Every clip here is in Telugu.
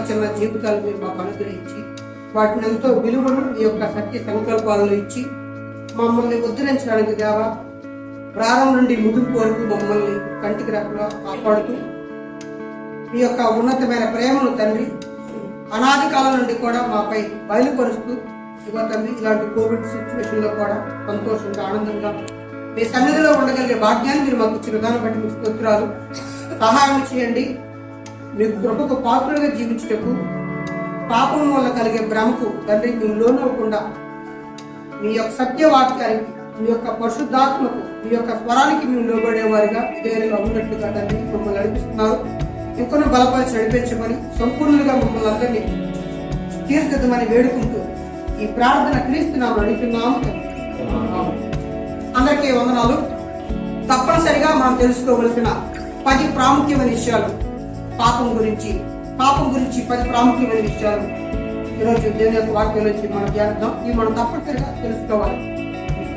చిన్న జీవితాలు మీరు మాకు అనుగ్రహించి వాటిని ఎంతో విలువను ఈ యొక్క సత్య సంకల్పాలను ఇచ్చి మమ్మల్ని ఉద్ధరించడానికి దేవా ప్రారంభం నుండి ముగింపు వరకు మమ్మల్ని కంటికి రెప్పలా కాపాడుతూ మీ యొక్క ఉన్నతమైన ప్రేమను తండ్రి అనాది కాలం నుండి కూడా మాపై బయలుపరుస్తూ ఇవ్వ తండ్రి ఇలాంటి కోవిడ్ సిచ్యువేషన్ లో కూడా సంతోషంగా ఆనందంగా మీ సన్నిధిలో ఉండగలిగే భాగ్యాన్ని మీరు మాకు ఇచ్చిన విధానం బట్టి మీకు స్తోత్రాలు. సహాయం చేయండి. మీకు కృపకు పాత్రలుగా జీవించటకు పాపం వల్ల కలిగే భ్రమకు తండ్రి మీరు లోనవ్వకుండా మీ యొక్క సత్యవాక్యానికి మీ యొక్క పరిశుద్ధాత్మకు మీ యొక్క స్వరానికి మేము లోబడేవారిగా ఇదేగా ఉన్నట్లుగా తండ్రి మమ్మల్ని నడిపిస్తున్నారు. ఇంకొన్ని బలపరిచి నడిపించమని సంపూర్ణంగా మమ్మల్ని అందరినీ తీర్చిదిద్దమని వేడుకుంటూ ఈ ప్రార్థన క్రీస్తున్నాము అడుగుతున్నాము. అందరికీ వందనాలు. తప్పనిసరిగా మనం తెలుసుకోవలసిన 10 ప్రాముఖ్యమైన విషయాలు పాపం గురించి 10 ప్రాముఖ్యమైన విషయాలు ఈరోజు దేవుని యొక్క వాక్యం నుంచి మనం ధ్యానిద్దాం. ఇవి మనం తప్పనిసరిగా తెలుసుకోవాలి.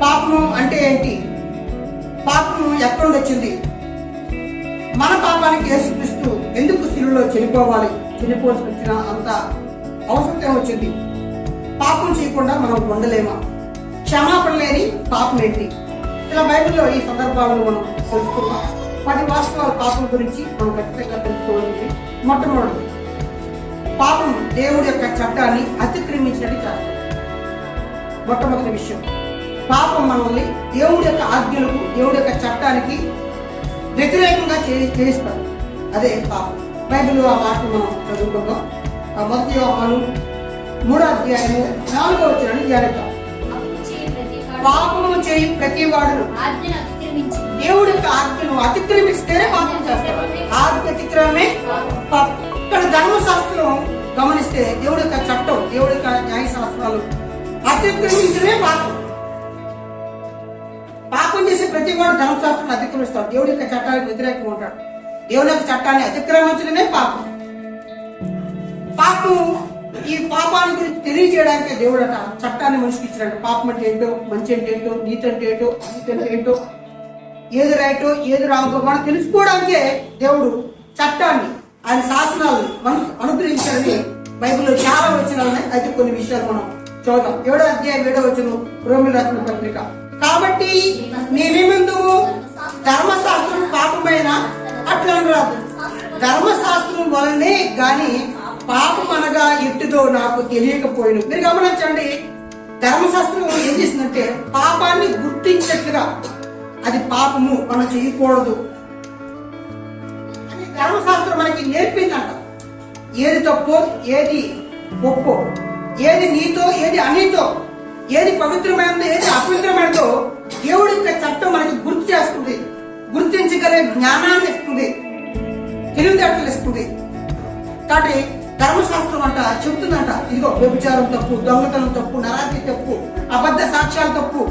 పాపము అంటే ఏంటి? పాపము ఎక్కడ నుండి వచ్చింది? మన పాపానికి యేసుక్రీస్తు ఎందుకు శిలువలో చనిపోవాల్సి వచ్చిన అంత అవసరం వచ్చింది? పాపం చేయకుండా మనం ఉండలేమా? క్షమాపణ లేని పాపం ఏంటి? ఇలా బైబిల్లో ఈ సందర్భాలను మనం తెలుసుకున్నాం. 10 వాస్తవాల పాపం గురించి మనం ఖచ్చితంగా తెలుసుకోవాల్సింది. మొట్టమొదటి, పాపం దేవుడి యొక్క చట్టాన్ని అతిక్రమించినట్టు చేస్తుంది. మొట్టమొదటి విషయం, పాపం మనల్ని దేవుడి యొక్క ఆజ్ఞలకు దేవుడి యొక్క చట్టానికి వ్యతిరేకంగా చేయిస్తారు. అదే పాపం. బైబిల్లో ఆ మాట మనం చదువుకుందాం. మొదటి యోహాను 3వ అధ్యాయము 4వ వచనాన్ని ధ్యానిద్దాం. పాపము చేయి ప్రతి వాడు దేవుడి యొక్క ఆజ్ఞను అతిక్రమిస్తేనే పాపం చేస్తారు. ఆజ్ఞ అతిక్రమే పాపం. ఇక్కడ ధర్మశాస్త్రం గమనిస్తే దేవుడి యొక్క చట్టం, దేవుడి యొక్క న్యాయశాస్త్రాలు అతిక్రమించడమే పాపం. పాపం చేసే ప్రతి వాడు ధర్మశాస్త్రాన్ని అతిక్రమిస్తాడు. దేవుడి యొక్క చట్టానికి వ్యతిరేకంగా ఉంటాడు. దేవుడి యొక్క చట్టాన్ని అతిక్రమించడమే పాపం. పాపం ఈ పాపాన్ని గురించి తెలియజేయడానికి దేవుడు అట చట్టాన్ని మనిషికి ఇచ్చినట్టు. పాపం అంటే ఏంటో, మంచి అంటే ఏంటో, నీతి అంటే ఏంటో, అనీతి అంటే ఏంటో, ఏది రైటో ఏది రాంగో మనం తెలుసుకోవడానికే దేవుడు చట్టాన్ని, ఆయన శాసనాలను మనకు అనుగ్రహించాలని బైబిల్లో చాలా వచనాలు ఉన్నాయి. అయితే కొన్ని విషయాలు మనం చూద్దాం. 7వ అధ్యాయం 7వ వచనం, రోమీయులకు రాసిన పత్రిక. కాబట్టి నేనేమందు ధర్మశాస్త్రం పాపమైన అట్లా రాదు, ధర్మశాస్త్రం వలనే గాని పాపం అనగా ఎట్టుదో నాకు తెలియకపోయిను. మీరు గమనించండి, ధర్మశాస్త్రం ఏం చేసిందంటే పాపాన్ని గుర్తించినట్లుగా అది పాపము, మనం చేయకూడదు అని ధర్మశాస్త్రం మనకి నేర్పిందంట. ఏది తప్పో ఏది ఒప్పో, ఏది నీతో ఏది అనీతో, ఏది పవిత్రమైనదో ఏది అపవిత్రమైనదో దేవుడి యొక్క చట్టం మనకి గుర్తు చేస్తుంది. గుర్తించగలిగే జ్ఞానాన్ని ఇస్తుంది, తెలివితేటలు ఇస్తుంది. కాబట్టి ధర్మశాస్త్రం అంట చెబుతుందంట, ఇదిగో వ్యభిచారం తప్పు, దొంగతనం తప్పు, నరాతి తప్పు, అబద్ధ సాక్ష్యాలు తప్పు.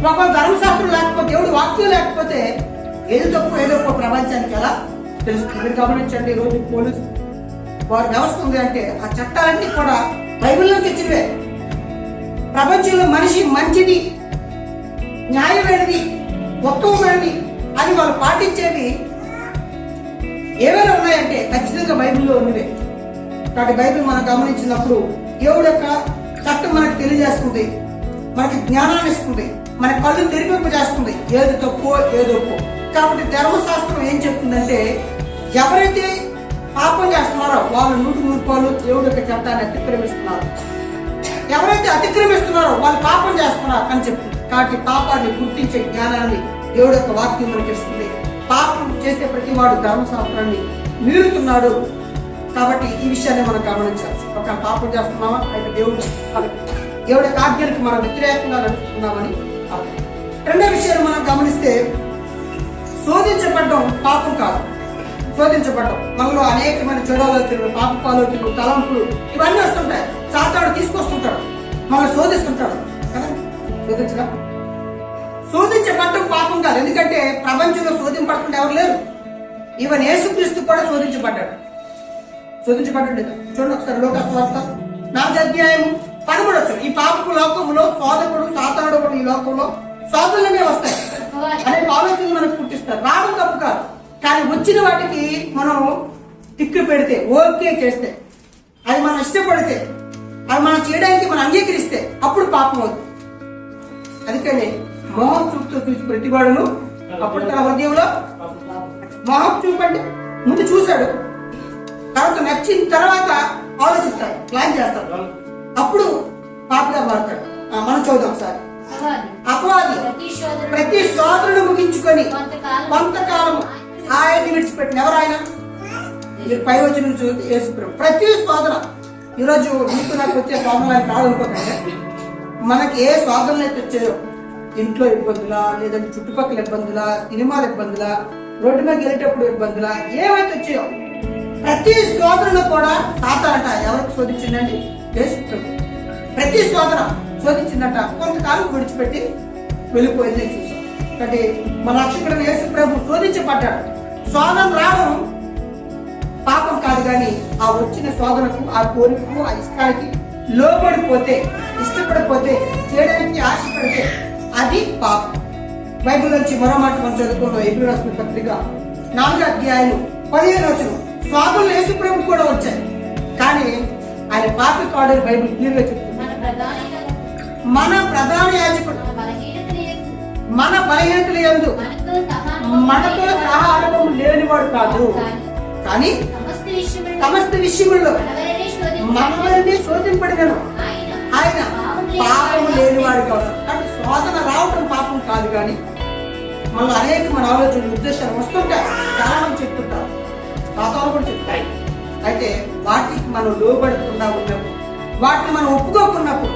ఒకవేళ ధర్మశాస్త్రం లేకపోతే, దేవుడి వాక్యం లేకపోతే ఏది తప్పు ఏదో ప్రపంచానికి ఎలా తెలుస్తుంది? మీరు గమనించండి, ఈ రోజు పోలీసు వారి వ్యవస్థ ఉంది అంటే ఆ చట్టాలన్నీ కూడా బైబిల్లోకి తెచ్చివే. ప్రపంచంలో మనిషి మంచిది, న్యాయమైనది, ఉత్తమమైనది అని వాళ్ళు పాటించేవి ఏవైనా ఉన్నాయంటే ఖచ్చితంగా బైబిల్లో ఉన్నవే. కాబట్టి బైబిల్ మనం గమనించినప్పుడు దేవుడి యొక్క చట్టం మనకు తెలియజేస్తుంది, మనకి జ్ఞానాన్ని ఇస్తుంది, మన కళ్ళు తెరిపింపు చేస్తుంది, ఏది తప్పో ఏది ఒప్పో. కాబట్టి ధర్మశాస్త్రం ఏం చెప్తుందంటే ఎవరైతే పాపం చేస్తున్నారో వాళ్ళు 100% దేవుడి యొక్క చట్టాన్ని అతిక్రమిస్తున్నారు. ఎవరైతే అతిక్రమిస్తున్నారో వాళ్ళు పాపం చేస్తున్నారు అని చెప్తుంది. కాబట్టి పాపాన్ని గుర్తించే జ్ఞానాన్ని దేవుడి యొక్క వాక్యం మనకి ఇస్తుంది. పాపం చేసే ప్రతి వాడు ధర్మశాస్త్రాన్ని మీరుతున్నాడు. కాబట్టి ఈ విషయాన్ని మనం గమనించాలి. ఒక పాపం చేస్తున్నామా అయితే దేవుడి యొక్క ఆజ్ఞలకు మనం వ్యతిరేకంగా నడుస్తున్నామని అర్థం. రెండో విషయాన్ని మనం గమనిస్తే శోధించబడ్డం పాపం కాదు. శోధించబడ్డం మనలో అనేకమైన చెడు ఆలోచనలు, పాపపు ఆలోచనలు, తలంపులు ఇవన్నీ వస్తుంటాయి. సాతాను తీసుకొస్తుంటాడు, మనల్ని శోధిస్తుంటాడు కదా. శోధించబడ్డం పాపం కాదు. ఎందుకంటే ప్రపంచంలో శోధింపడుతుంటే ఎవరు లేరు. ఈవెన్ యేసుక్రీస్తు కూడా శోధించబడ్డాడు. చూడండి ఒకసారి లోకాసు వార్త 4వ అధ్యాయం 13. ఈ పాపపు లోకంలో శోధకుడు సాతానుడు కూడా ఈ లోకంలో శోధనలనే వస్తాయి అనే ఆలోచనలు మనకు పుట్టిస్తారు. రావడం తప్పు కాదు, కానీ వచ్చిన వాటికి మనం తిక్కు పెడితే, ఓకే చేస్తే, అది మనం ఇష్టపడితే, అది మనం చేయడానికి మనం అంగీకరిస్తే అప్పుడు పాపం అవుతుంది. అందుకని మోహం చూపుతూ చూసి ప్రతివాడును అప్పుడు తన హృదయంలో మోహం చూపండి. ముందు చూశాడు, తర్వాత నచ్చిన తర్వాత ఆలోచిస్తాడు, ప్లాన్ చేస్తాడు, అప్పుడు పాపగా మారుతాడు. మనం చూద్దాం ఒకసారి. అపవాది ప్రతి శోధనను ముగించుకొని కొంతకాలం ఆయన్ని విడిచిపెట్టిన ఎవరు ఆయన? మీరు పై వచ్చిన చూసి యేసుప్రభు. ప్రతి శోధన ఈరోజు మీకు నాకు వచ్చే శోధనలు కాదు అనుకోకండి. మనకి ఏ శోధనలు అయితే వచ్చాయో, ఇంట్లో ఇబ్బందులా, లేదంటే చుట్టుపక్కల ఇబ్బందులా, సినిమాల ఇబ్బందులా, రోడ్డు మీద వెళ్ళేటప్పుడు ఇబ్బందులా, ఏమైతే వచ్చాయో ప్రతి శోధనను కూడా సాతానట ఎవరికి శోధించిందండి? యేసుప్రభు. ప్రతి శోధన శోధించిందట, కొంతకాలం విడిచిపెట్టి వెళ్ళిపోయింది చూసాం. కాబట్టి మన రక్షకుడు యేసుప్రభు శోధించబడ్డాడు. శోధన రావడం పాపం కాదు, కానీ ఆ వచ్చిన శోధనకు, ఆ కోరికకు, ఆ ఇష్టానికి లోబడిపోతే, ఇష్టపడిపోతే, చేయడానికి ఆశపడితే అది పాపం. బైబిల్ నుంచి మరో మాట మనం చదువుకున్నాం. ఎబ్రీ రాసిన పత్రిక 4వ అధ్యాయం 15వ వచనం. శోధనలు యేసుప్రభు కూడా వచ్చాయి, కానీ ఆయన పాపి కాడని బైబిల్ క్లియర్ గా చెప్తుంది. మన ప్రధాన యాజకుడు మన బలహీనతలు యందు మనతో సహా అనుభవం లేనివాడు కాదు, కానీ సమస్త విషయముల్లో మనవరిని శోధింపడినను ఆయన పాపము లేనివాడు కాదు. కాబట్టి శోధన రావటం పాపం కాదు, కానీ మన అనేక మన ఆలోచనలు, ఉద్దేశాలు వస్తుంటాయి. చాలా మంది చెప్తుంటారు, పాపాలు కూడా చెప్తాయి. అయితే వాటికి మనం లోబడకుండా ఉన్నప్పుడు, వాటిని మనం ఒప్పుకోకున్నప్పుడు,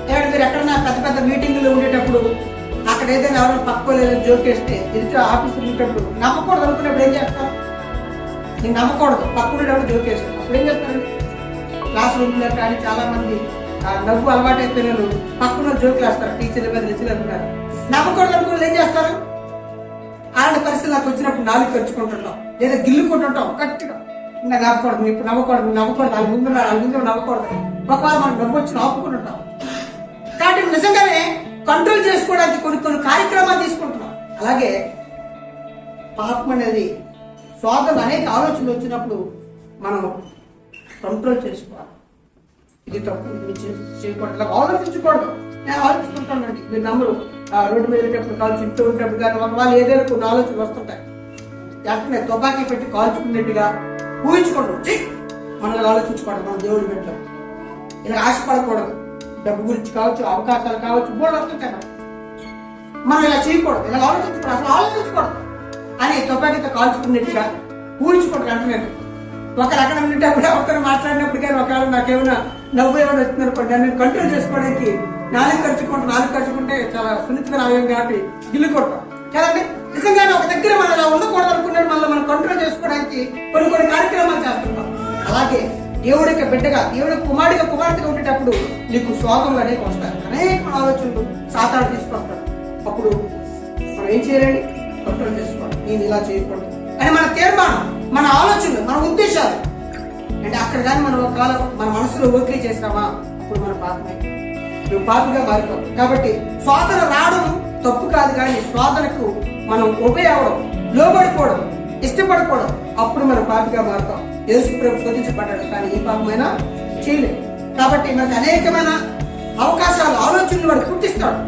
మీరు ఎక్కడన్నా పెద్ద పెద్ద మీటింగులు ఉండేటప్పుడు అక్కడ ఏదైనా ఎవరైనా పక్కోలేదని జోకేస్తే, ఎదుటి ఆఫీసులు ఉండేటప్పుడు నమ్మకూడదు అనుకున్నప్పుడు ఏం చేస్తారు? నేను నమ్మకూడదు, పక్కన జోకేస్తాను. అప్పుడు ఏం చేస్తారండి? క్లాస్ రూమ్లో కానీ చాలా మంది నవ్వు అలవాటు అయిపోయిన పక్కన జోకులు వేస్తారు, టీచర్ల మీద లెక్చరర్ అంటారు. నమ్మకూడదు అనుకుని ఏం చేస్తారు? అలాంటి పరిస్థితులు నాకు వచ్చినప్పుడు నాలుగు ఖర్చుకుంటుంటాం, లేదా గిల్లుకుంటుంటాం గట్టిగా. ఇంకా నవ్వకూడదు, ఇప్పుడు నవ్వకూడదు, నవ్వకూడదు, నాలుగు ముందు నవ్వకూడదు. ఒకవేళ మనం నవ్వు వచ్చి నవ్వుకుంటుంటాం. కాబట్టి నిజంగానే కంట్రోల్ చేసుకోవడానికి కొన్ని కార్యక్రమాలు తీసుకుంటున్నాం. అలాగే పాపం అనేది శోధన, అనేక ఆలోచనలు వచ్చినప్పుడు మనం కంట్రోల్ చేసుకోవాలి. ఇది తప్పు, ఇది చేయకూడదు, ఆలోచించకూడదు. నేను ఆలోచిస్తుంటానండి, మీరు నమ్మరు. రోడ్డు మీద వెళ్ళేటప్పుడు, కాల్చుంటూ ఉంటప్పుడు కానీ వాళ్ళు ఏదైనా కొన్ని ఆలోచనలు వస్తుంటాయి. వెంటనే తుపాకీ పెట్టి కాల్చుకున్నట్టుగా ఊహించుకోండి. మనం ఆలోచించకూడదు. మనం దేవుడి పెట్టాం, ఇలా ఆశపడకూడదు. డబ్బు గురించి కావచ్చు, అవకాశాలు కావచ్చు, బోర్డు వస్తుంటాయి. మనం ఇలా చేయకూడదు, ఇలా ఆలోచించకూడదు, అసలు ఆలోచించకూడదు అని తుపాకీతో కాల్చుకున్నట్టుగా ఊహించుకోవడం. అంటున్నాను ఒకరు అక్కడ ఉండేటప్పుడు, ఒకరు మాట్లాడినప్పుడు కానీ ఒకవేళ నాకేమైనా నవ్వు ఏమైనా వచ్చింది అనుకోండి, నేను కంట్రోల్ చేసుకోవడానికి నాలుగు ఖర్చుకుంటే చాలా సున్నితమైన అవయం కాబట్టి గిల్లు కొడతాం కదండి. నిజంగానే ఒక దగ్గర మనం అలా ఉండకూడదు అనుకున్నాడు, మనం కంట్రోల్ చేసుకోవడానికి కొన్ని కార్యక్రమాలు చేస్తుంటాం. అలాగే దేవుడికి బిడ్డగా, దేవుడి కుమార్తెగా ఉండేటప్పుడు నీకు శోధనలు అనేక వస్తాయి, అనేక ఆలోచనలు సాతాను తీసుకొస్తాడు. అప్పుడు మనం ఏం చేయాలండి? కంట్రోల్ చేసుకోవాలి. నేను ఇలా చేయకూడదు అని మన తీర్మానం, మన ఆలోచనలు, మన ఉద్దేశాలు అంటే అక్కడ కానీ మనం ఒకవేళ మన మనసులో ఓకే చేసామా, అప్పుడు మన పాపమే, నువ్వు పాపిగా మారిపోవు. కాబట్టి శోధన రావడం తప్పు కాదు, కానీ శోధనకు మనం ఒబే అవ్వడం, లోబడిపోవడం, ఇష్టపడకూడదు, అప్పుడు మనం పాపిగా మారుతాం. యేసుప్రభు శోధించబడ్డాడు, కానీ ఏ పాపమైనా చేయలేదు. కాబట్టి మనకు అనేకమైన అవకాశాలు, ఆలోచనలు వాడు పుట్టిస్తాడు,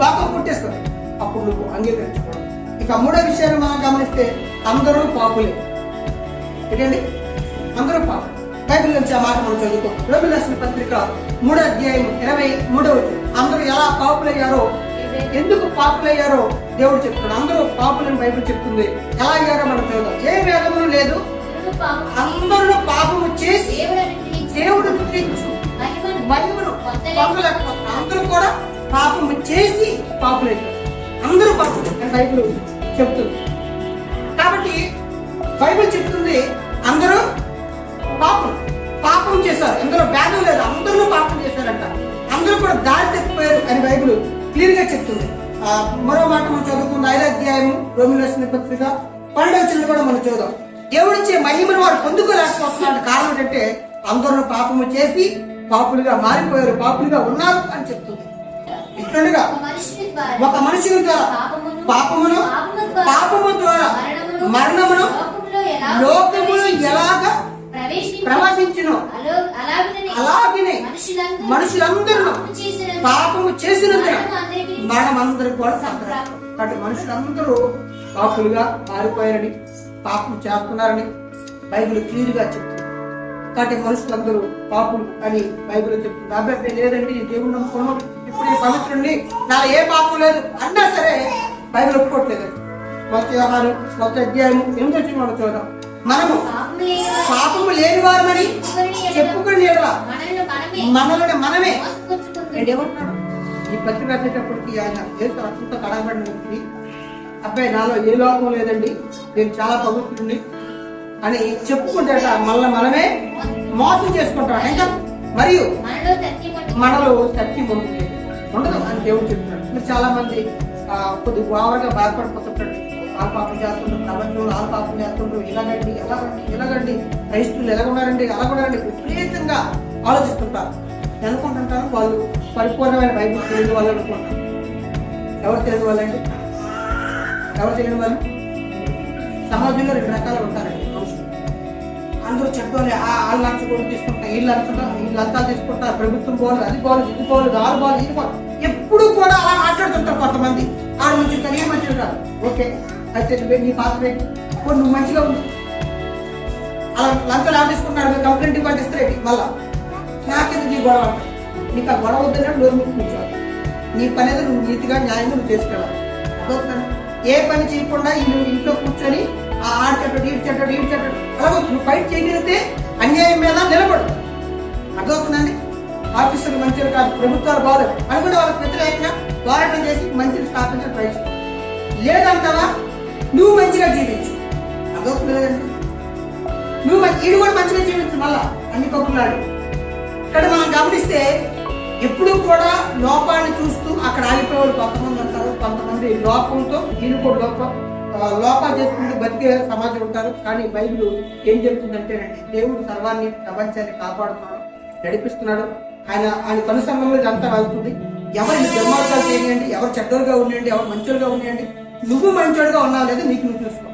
లోకం పుట్టిస్తాడు. అప్పుడు నువ్వు అంగీకరించకూడదు. ఇక మూడో విషయాన్ని మనం గమనిస్తే, అందరూ పాపులే. ఏంటండి? అందరూ పాపం. బైబిల్ నుంచి ఆ మాట మనం చదువుకో. రోమీయులకు రాసిన పత్రిక 3వ అధ్యాయం 23వ వచనం. అందరూ ఎలా పాపులయ్యారో, ఎందుకు పాపులయ్యారో దేవుడు చెప్తున్నాడు. అందరూ పాపులని బైబిల్ చెప్తుంది. ఎలా అయ్యారో మనం చూద్దాం. ఏ వేదములు లేదు, అందరూ పాపము చేసి దేవుడు మహిమను పొందలేకపోతున్నారు. అందరూ కూడా పాపము చేసి పాపులయ్యారు. అందరూ పాపులు అని బైబిల్ చెప్తుంది. కాబట్టి బైబిల్ చెప్తుంది అందరూ పాపం చేశారు, అందులో భేదం లేదు, అందరూ పాపం చేశారంట. అందరూ కూడా దారి తప్పిపోయారు అని బైబిల్ క్లియర్ గా చెప్తుంది. మరో మాట మనం చదువుకుందాం. 5వ అధ్యాయం రోమీయులకు రాసిన పత్రిక 12వ వచనం కూడా మనం చూద్దాం. దేవుడిచ్చే మహిమను వాడు పొందుకోలేకపోతున్నాడు. కారణం ఏంటంటే అందరూ పాపము చేసి పాపులుగా మారిపోయారు, పాపులుగా ఉన్నారు అని చెప్తుంది. ఇట్లుండగా ఒక మనుషుని ద్వారా పాపము ద్వారా మరణమును లోకమును ఎలాగ ప్రవేశించును. అలాగనే మనుషులందరూ పాపము చేసినందున మరణమందరూ కూడా సంతరాలు. కాబట్టి మనుషులందరూ పాపులుగా మారిపోయారని, పాపం చేస్తున్నారని బైబిల్ క్లియర్ గా చెప్తుంది. కాబట్టి మనుషులందరూ పాపులు అని బైబిల్ చెప్తుంది. అభ్యర్థి లేదండి దేవుడు నమ్ముకోను, ఇప్పుడు ఈ పవిత్రుడిని నా ఏ పాపం లేదు అన్నా సరే బైబిల్ ఒప్పుకోవట్లేదు. మొదటి అధ్యాయం 8వ మనం చూద్దాం. మనము పాపము లేని వారమని చెప్పుకుని మనల్ని మనమే ఏమంటున్నాడు? ఈ పత్రిక రాసేటప్పటికి ఆయన చేస్తూ రక్తంతో కడగబడిన వ్యక్తి, అబ్బాయి నాలో ఏ లోపం లేదండి, నేను చాలా పవిత్రుడిని అని చెప్పుకుంటాట. మనమే మోసం చేసుకుంటాం. ఇంకా మరియు మనలో సత్యం ఉండదు అని దేవుడు చెప్తున్నాడు. మీరు చాలా మంది కొద్దిగా ఓవర్గా బాధపడిపోతుంటాడు. వాళ్ళ పాపం చేస్తుండ్రు, ప్రపంచంలో వాళ్ళ పాపం చేస్తుండ్రు, ఇలాగండి క్రైస్తువులు ఎలాగున్నారండి అలాగున్నారండి విపరీతంగా ఆలోచిస్తుంటారు. అనుకుంటుంటారు వాళ్ళు పరిపూర్ణమైన బైబిల్ తెలియని వాళ్ళు అనుకుంటారు. ఎవరు తెలియని వాళ్ళండి? ఎవరు తెలియని వాళ్ళు? సమాజంలో 2 రకాలు ఉంటారండి మనుషులు. అందరూ చెప్తూనే వాళ్ళు లంచ కూడా తీసుకుంటారు, వీళ్ళు లంచాలు తీసుకుంటారు, ప్రభుత్వం పోవాలి, అది పోవాలి, ఇది పోవాలి, ఆరు పోవాలి, ఇది పోవాలి, ఎప్పుడు కూడా అలా మాట్లాడుతుంటారు కొంతమంది. ఆడు మంచిది కానీ ఏ మంచిది కాదు. ఓకే అయితే నీ పాత్ర నువ్వు మంచిగా ఉంది, అలా లంచాలు ఆడ తీసుకుంటున్నాడు, కంప్లైంట్ ఇవ్వండి ఇస్తారేంటి మళ్ళా నాకెందుకు నీ గొడవ అంటారు. నీకు ఆ గొడవ వద్దన్నాడు నోరు మీద కూర్చోవాలి. నీ పని ఏదో నువ్వు నీతిగా న్యాయంగా నువ్వు చేసుకెళ్ళాలి. అదవుతున్నాను ఏ పని చేయకుండా నువ్వు ఇంట్లో కూర్చొని ఆడిచెట్టాడు ఈడ్చెట్టాడు అలాగే నువ్వు ఫైట్ చేయగలిగితే అన్యాయం మీద నిలబడు. అర్థమవుతుందండి? ఆఫీసర్లు మంచిగా కాదు, ప్రభుత్వాలు బాగాలేదు అనుకుంటే వాళ్ళకి వ్యతిరేకంగా పోరాటం చేసి మంచిని స్థాపించడం ట్రై చేయి. లేదంటావా నువ్వు మంచిగా జీవించు. అదవుతుందండి? నువ్వు ఈడు కూడా మంచిగా జీవించు. మళ్ళా అన్ని కప్పులాడు. ఇక్కడ మనం గమనిస్తే ఎప్పుడు కూడా లోపాన్ని చూస్తూ అక్కడ ఆగిపోయేవాళ్ళు కొంతమంది ఉంటారు. కొంతమంది లోపంతో వీళ్ళు కూడా లోపాలు చేసుకుంటూ బతికే సమాజం ఉంటారు. కానీ బైబిల్ ఏం చెప్తుందంటేనండి, దేవుడు సర్వాన్ని ప్రపంచాన్ని కాపాడుతున్నాడు, నడిపిస్తున్నాడు. ఆయన కనుసంగంలో ఇదంతా వెళ్తుంది. ఎవరు దుర్మార్గాలు చేయండి, ఎవరు చెడ్డలుగా ఉండండి, ఎవరు మంచోలుగా ఉండండి, నువ్వు మంచోడుగా ఉన్నావు లేదా నీకు నువ్వు చూసుకో.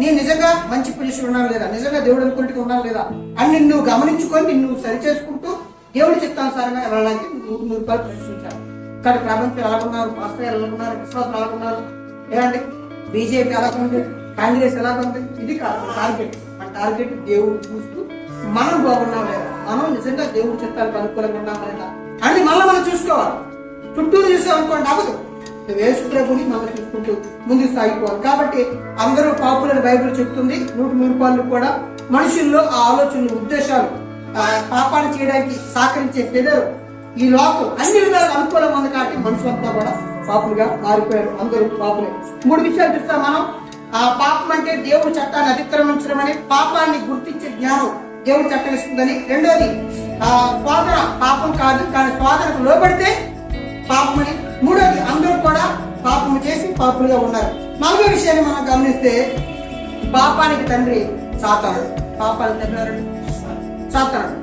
నేను నిజంగా మంచి పొజిషన్ ఉన్నావు లేదా, నిజంగా దేవుడు అనుకుంటూ ఉన్నావు లేదా అని నిన్ను గమనించుకొని నిన్ను సరి చేసుకుంటూ దేవుడి చిత్తానుసారంగా వెళ్ళడానికి నువ్వు ప్రశ్నించాలి. కానీ ప్రపంచం ఎలాగున్నారు, పాస్టర్ ఎలాగున్నారు, విశ్వాసం ఎలాగున్నారు, లేదంటే బీజేపీ ఎలాగుంది, కాంగ్రెస్ ఎలాగుంది, ఇది కాదు టార్గెట్. మన టార్గెట్ దేవుడు చూస్తూ మనం బాగున్నాం లేదా, మనం నిజంగా దేవుడి చిత్తాలకు అనుకూలంగా ఉన్నాం లేదా అని మనం చూసుకోవాలి. చుట్టూరు చూసామనుకోండి అవ్వదు. యేసు ప్రభుని మనం చూసుకుంటూ ముందుకు సాగిపోవాలి. కాబట్టి అందరూ పాపులని బైబిల్ చెప్తుంది. 100% కూడా మనుషుల్లో ఆ ఆలోచనలు, ఉద్దేశాలు పాపాన్ని చేయడానికి సహకరించే పెదరు ఈ లోకం అన్ని విధాలుగా అనుకూలంగా ఉంది. కాబట్టి మనుషులంతా కూడా పాపులుగా మారిపోయారు. అందరూ పాపులే. 3 విషయాలు చూస్తాం మనం. ఆ పాపం అంటే దేవుడి చట్టాన్ని అతిక్రమించడం అని, పాపాన్ని గుర్తించే జ్ఞానం దేవుడి చట్టం ఇస్తుందని. రెండోది స్వాదన పాపం కాదు కానీ స్వాదనకు లోబడితే పాపమని. మూడోది అందరూ కూడా పాపము చేసి పాపులుగా ఉన్నారు. 4వ విషయాన్ని మనం గమనిస్తే పాపానికి తండ్రి సాతానుడు. పాపానికి తండ్రి సాతానుడు.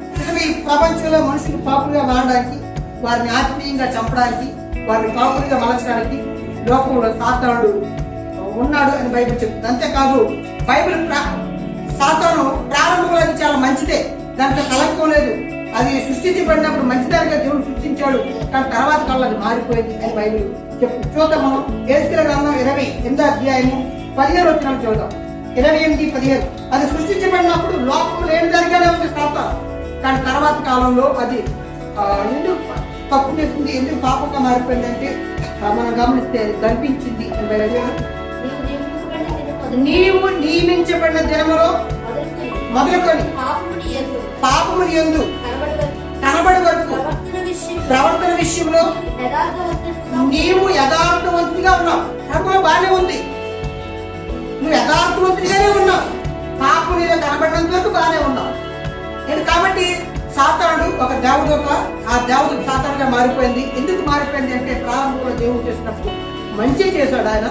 ఈ ప్రపంచంలో మనుషులు పాపులుగా మారడానికి, వారిని ఆత్మీయంగా చంపడానికి, వారిని పాపులుగా మలచడానికి లోకంలో సాతానుడు ఉన్నాడు అని బైబిల్ చెప్తుంది. అంతేకాదు బైబిల్ సాతాను ప్రారంభంలో అది చాలా మంచిదే, దాంట్లో కలంకం లేదు. అది సృష్టించబడినప్పుడు మంచిదానిగా దేవుడు సృష్టించాడు, కానీ తర్వాత కాలంలో అది మారిపోయింది అని బైబిల్ చెప్తుంది. చూద్దాం మనం యేసుల గ్రంథం 28వ అధ్యాయము 15వ వచనం చూద్దాం. 28:15. అది సృష్టించబడినప్పుడు లోపం లేని దానిగానే ఉంది సాతాను, కానీ తర్వాత కాలంలో అది ఎందుకు తప్పు చేసింది, ఎందుకు పాపంగా మారిపోయింది అంటే మనం గమనిస్తే అది కనిపించింది. నీవు నియమించబడిన దినములో మొదలుకొని పాపముని యందు కనబడి వరకు ప్రవర్తన విషయంలో నీవు యథార్థవంతుడిగా ఉన్నావు. నాకు బాగానే ఉంది, నువ్వు యథార్థవంతుడిగానే ఉన్నావు, పాపం మీద కనబడినంత వరకు బాగానే ఉన్నావు. కాబట్టి సాతానుడు ఒక దేవదూత, ఆ దేవదూత సాతానుగా మారిపోయింది. ఎందుకు మారిపోయింది అంటే ప్రారంభంలో దేవుడు చేసినప్పుడు మంచి చేశాడు ఆయన,